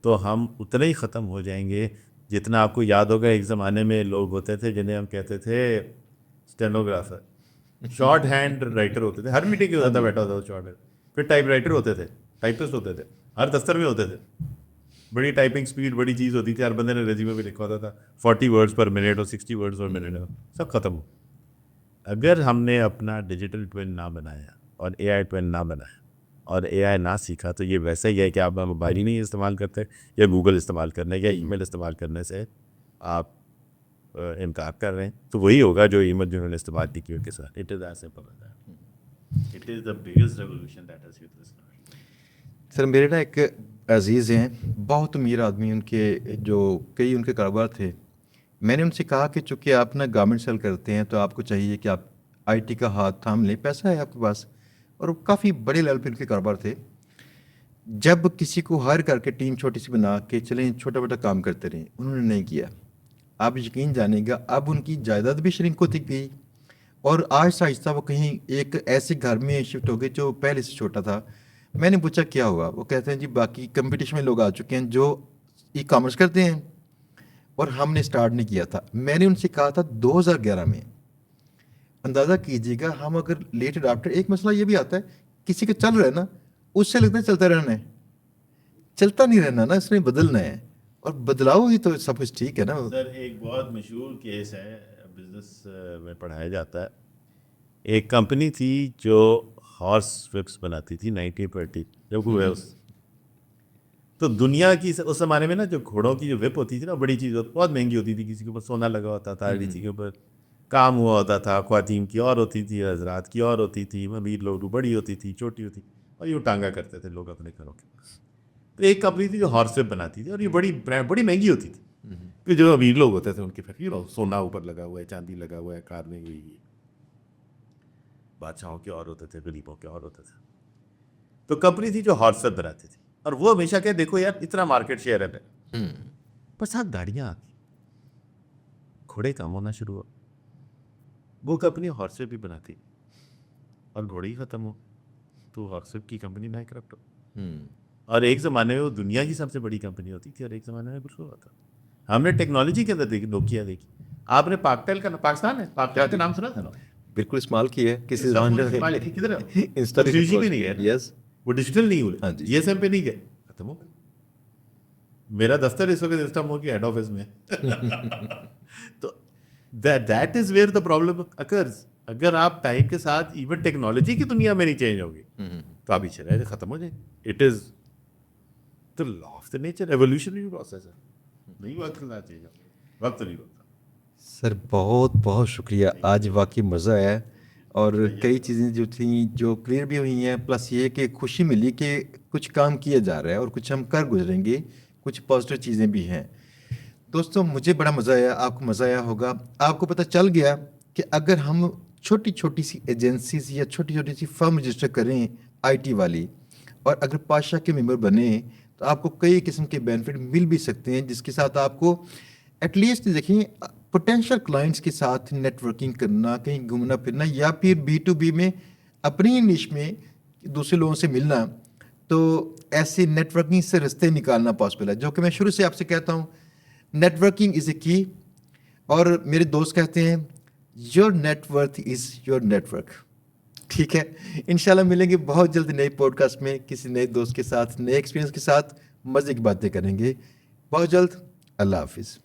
تو ہم اتنے ہی ختم ہو جائیں گے جتنا آپ کو یاد ہوگا ایک زمانے میں لوگ ہوتے تھے جنہیں ہم کہتے تھے اسٹینوگرافر, شارٹ ہینڈ رائٹر ہوتے تھے. ہر میٹنگ کے ہوتا تھا بیٹھا ہوتا تھا شارٹ ہینڈ. پھر ٹائپ رائٹر ہوتے تھے, ٹائپسٹ ہوتے تھے, ہر دفتر میں ہوتے تھے. بڑی ٹائپنگ سپیڈ بڑی چیز ہوتی تھی, ہر بندے نے ریزیومے بھی لکھوا ہوتا تھا 40 ورڈز پر منٹ اور 60 ورڈز پر منٹ, سب ختم ہو. اگر ہم نے اپنا ڈیجیٹل ٹوین نہ بنایا اور اے آئی ٹوین نہ بنایا اور اے آئی نہ سیکھا, تو یہ ویسا ہی ہے کہ آپ موبائل ہی نہیں استعمال کرتے, یا گوگل استعمال کرنے یا ای میل استعمال کرنے سے آپ انکار کر رہے ہیں. تو وہی ہوگا جو ای میل جنہوں نے استعمال نہیں کی ان کے ساتھ. It is as simple as that. It is the biggest revolution that has hit this country. Sir میرے نا ایک عزیز ہیں, بہت امیر آدمی, ان کے جو کئی ان کے کاروبار تھے. میں نے ان سے کہا کہ چونکہ آپ نا گارمنٹ سیل کرتے ہیں تو آپ کو چاہیے کہ آپ آئی ٹی کا ہاتھ تھام لیں, پیسہ ہے آپ کے پاس, اور کافی بڑے لیول پہ ان کے کاروبار تھے. جب کسی کو ہائر کر کے ٹیم چھوٹی سی بنا کے چلیں چھوٹا موٹا کام کرتے رہے, انہوں نے نہیں کیا. آپ یقین جانیں گا اب ان کی جائیداد بھی شرنک ہوتی گئی, اور آہستہ آہستہ وہ کہیں ایک ایسے گھر میں شفٹ ہو گئے جو پہلے سے چھوٹا تھا. میں نے پوچھا کیا ہوا, وہ کہتے ہیں جی باقی کمپٹیشن میں لوگ آ چکے ہیں جو ای کامرس کرتے ہیں, اور ہم نے سٹارٹ نہیں کیا تھا. میں نے ان سے کہا تھا 2011 میں. اندازہ کیجیے گا, ہم اگر لیٹ اڈاپٹر, ایک مسئلہ یہ بھی آتا ہے کسی کا چل رہا ہے نا, اس سے لگتا ہے چلتا رہنا ہے, چلتا نہیں رہنا نا, اس نے بدلنا ہے, اور بدلاؤ ہی تو سب کچھ ٹھیک ہے نا. سر ایک بہت مشہور کیس ہے, بزنس میں پڑھایا جاتا ہے. ایک کمپنی تھی جو ہارس وپس بناتی تھی 1920 جب ہوئے اس, تو دنیا کی اس زمانے میں نا جو گھوڑوں کی جو وپ ہوتی تھی نا, بڑی چیز ہوتی, بہت مہنگی ہوتی تھی, کسی کے اوپر سونا لگا ہوتا تھا, کسی کے اوپر کام ہوا ہوتا تھا, خواتین کی اور ہوتی تھی, حضرات کی اور ہوتی تھی, امیر لوگ بڑی ہوتی تھی, چھوٹی ہوتی, اور یوں ٹانگا کرتے تھے لوگ اپنے گھروں کے پاس. تو ایک کمپنی تھی جو ہارس وپ بناتی تھی, اور یہ بڑی مہنگی ہوتی تھی. کہ جو امیر لوگ ہوتے تھے ان کے پھر سونا اوپر لگا ہوا ہے, چاندی لگا ہوا ہے, کار میں ہوئی ہے. بادشاہوں کے اور ہوتے تھے, غریبوں کے اور ہوتے تھے. تو کمپنی تھی جو ہارس وپ بناتی تھی, اور وہ ہمیشہ کہ دیکھو یار اتنا مارکیٹ شیئر ہے, بس ہاں گاڑیاں آ گئی, گھوڑے کم ہونا شروع ہو. وہ کمپنی ہارس وپ بھی بناتی, اور گھوڑے ہی ختم ہو, تو ہارس وپ کی کمپنی نہ کرپٹ ہو. اور ایک زمانے میں وہ دنیا کی سب سے بڑی کمپنی ہوتی تھی, اور ایک زمانے میں کچھ ہوا تھا. ہم نے ٹیکنالوجی کے اندر دیکھی, نوکیا دیکھی, آپ نے پاکٹیل کا پاکستان ہے پاکٹیل کا نام سنا تھا نا؟ بالکل استعمال کی ہے کسی کدھر ہے؟ انسٹا بھی نہیں ہے. یس وہ ڈیجیٹل نہیں ہاں ہوئے جی. جی ایس ایم پہ نہیں گئے, ختم ہو گئے. میرا دفتر اس وقت انسٹا مور کی ہیڈ آفس میں تو that is where the problem occurs. اگر آپ ٹائم کے ساتھ ایون ٹیکنالوجی کی دنیا میں نہیں چینج ہوگی تو آپ پیچھے رہ ختم ہو جائیں. It is the law of the nature, evolutionary process ہے. نہیں وقت کرنا چاہیے, وقت نہیں ہوتا. سر بہت بہت شکریہ, آج واقعی مزہ آیا اور کئی چیزیں جو تھیں جو کلیئر بھی ہوئی ہیں, پلس یہ کہ خوشی ملی کہ کچھ کام کیا جا رہا ہے اور کچھ ہم کر گزریں گے, کچھ پازیٹیو چیزیں بھی ہیں. دوستوں مجھے بڑا مزہ آیا, آپ کو مزہ آیا ہوگا. آپ کو پتہ چل گیا کہ اگر ہم چھوٹی چھوٹی سی ایجنسیز یا چھوٹی چھوٹی سی فرم رجسٹر کریں آئی ٹی والی, اور اگر پاشا کے ممبر بنیں تو آپ کو کئی قسم کے بینیفٹ مل بھی سکتے ہیں, جس کے ساتھ آپ کو ایٹ لیسٹ دیکھیں پوٹینشیل کلائنٹس کے ساتھ نیٹ ورکنگ کرنا, کہیں گھومنا پھرنا, یا پھر B2B میں اپنی نش میں دوسرے لوگوں سے ملنا. تو ایسی نیٹ ورکنگ سے رستے نکالنا پاسبل ہے, جو کہ میں شروع سے آپ سے کہتا ہوں نیٹ ورکنگ از اے کی. اور میرے دوست کہتے ہیں your net worth is your network. ٹھیک ہے, انشاءاللہ ملیں گے بہت جلد نئے پوڈ کاسٹ میں کسی نئے دوست کے ساتھ, نئے ایکسپیرینس کے ساتھ مزے کی باتیں کریں گے بہت جلد. اللہ حافظ.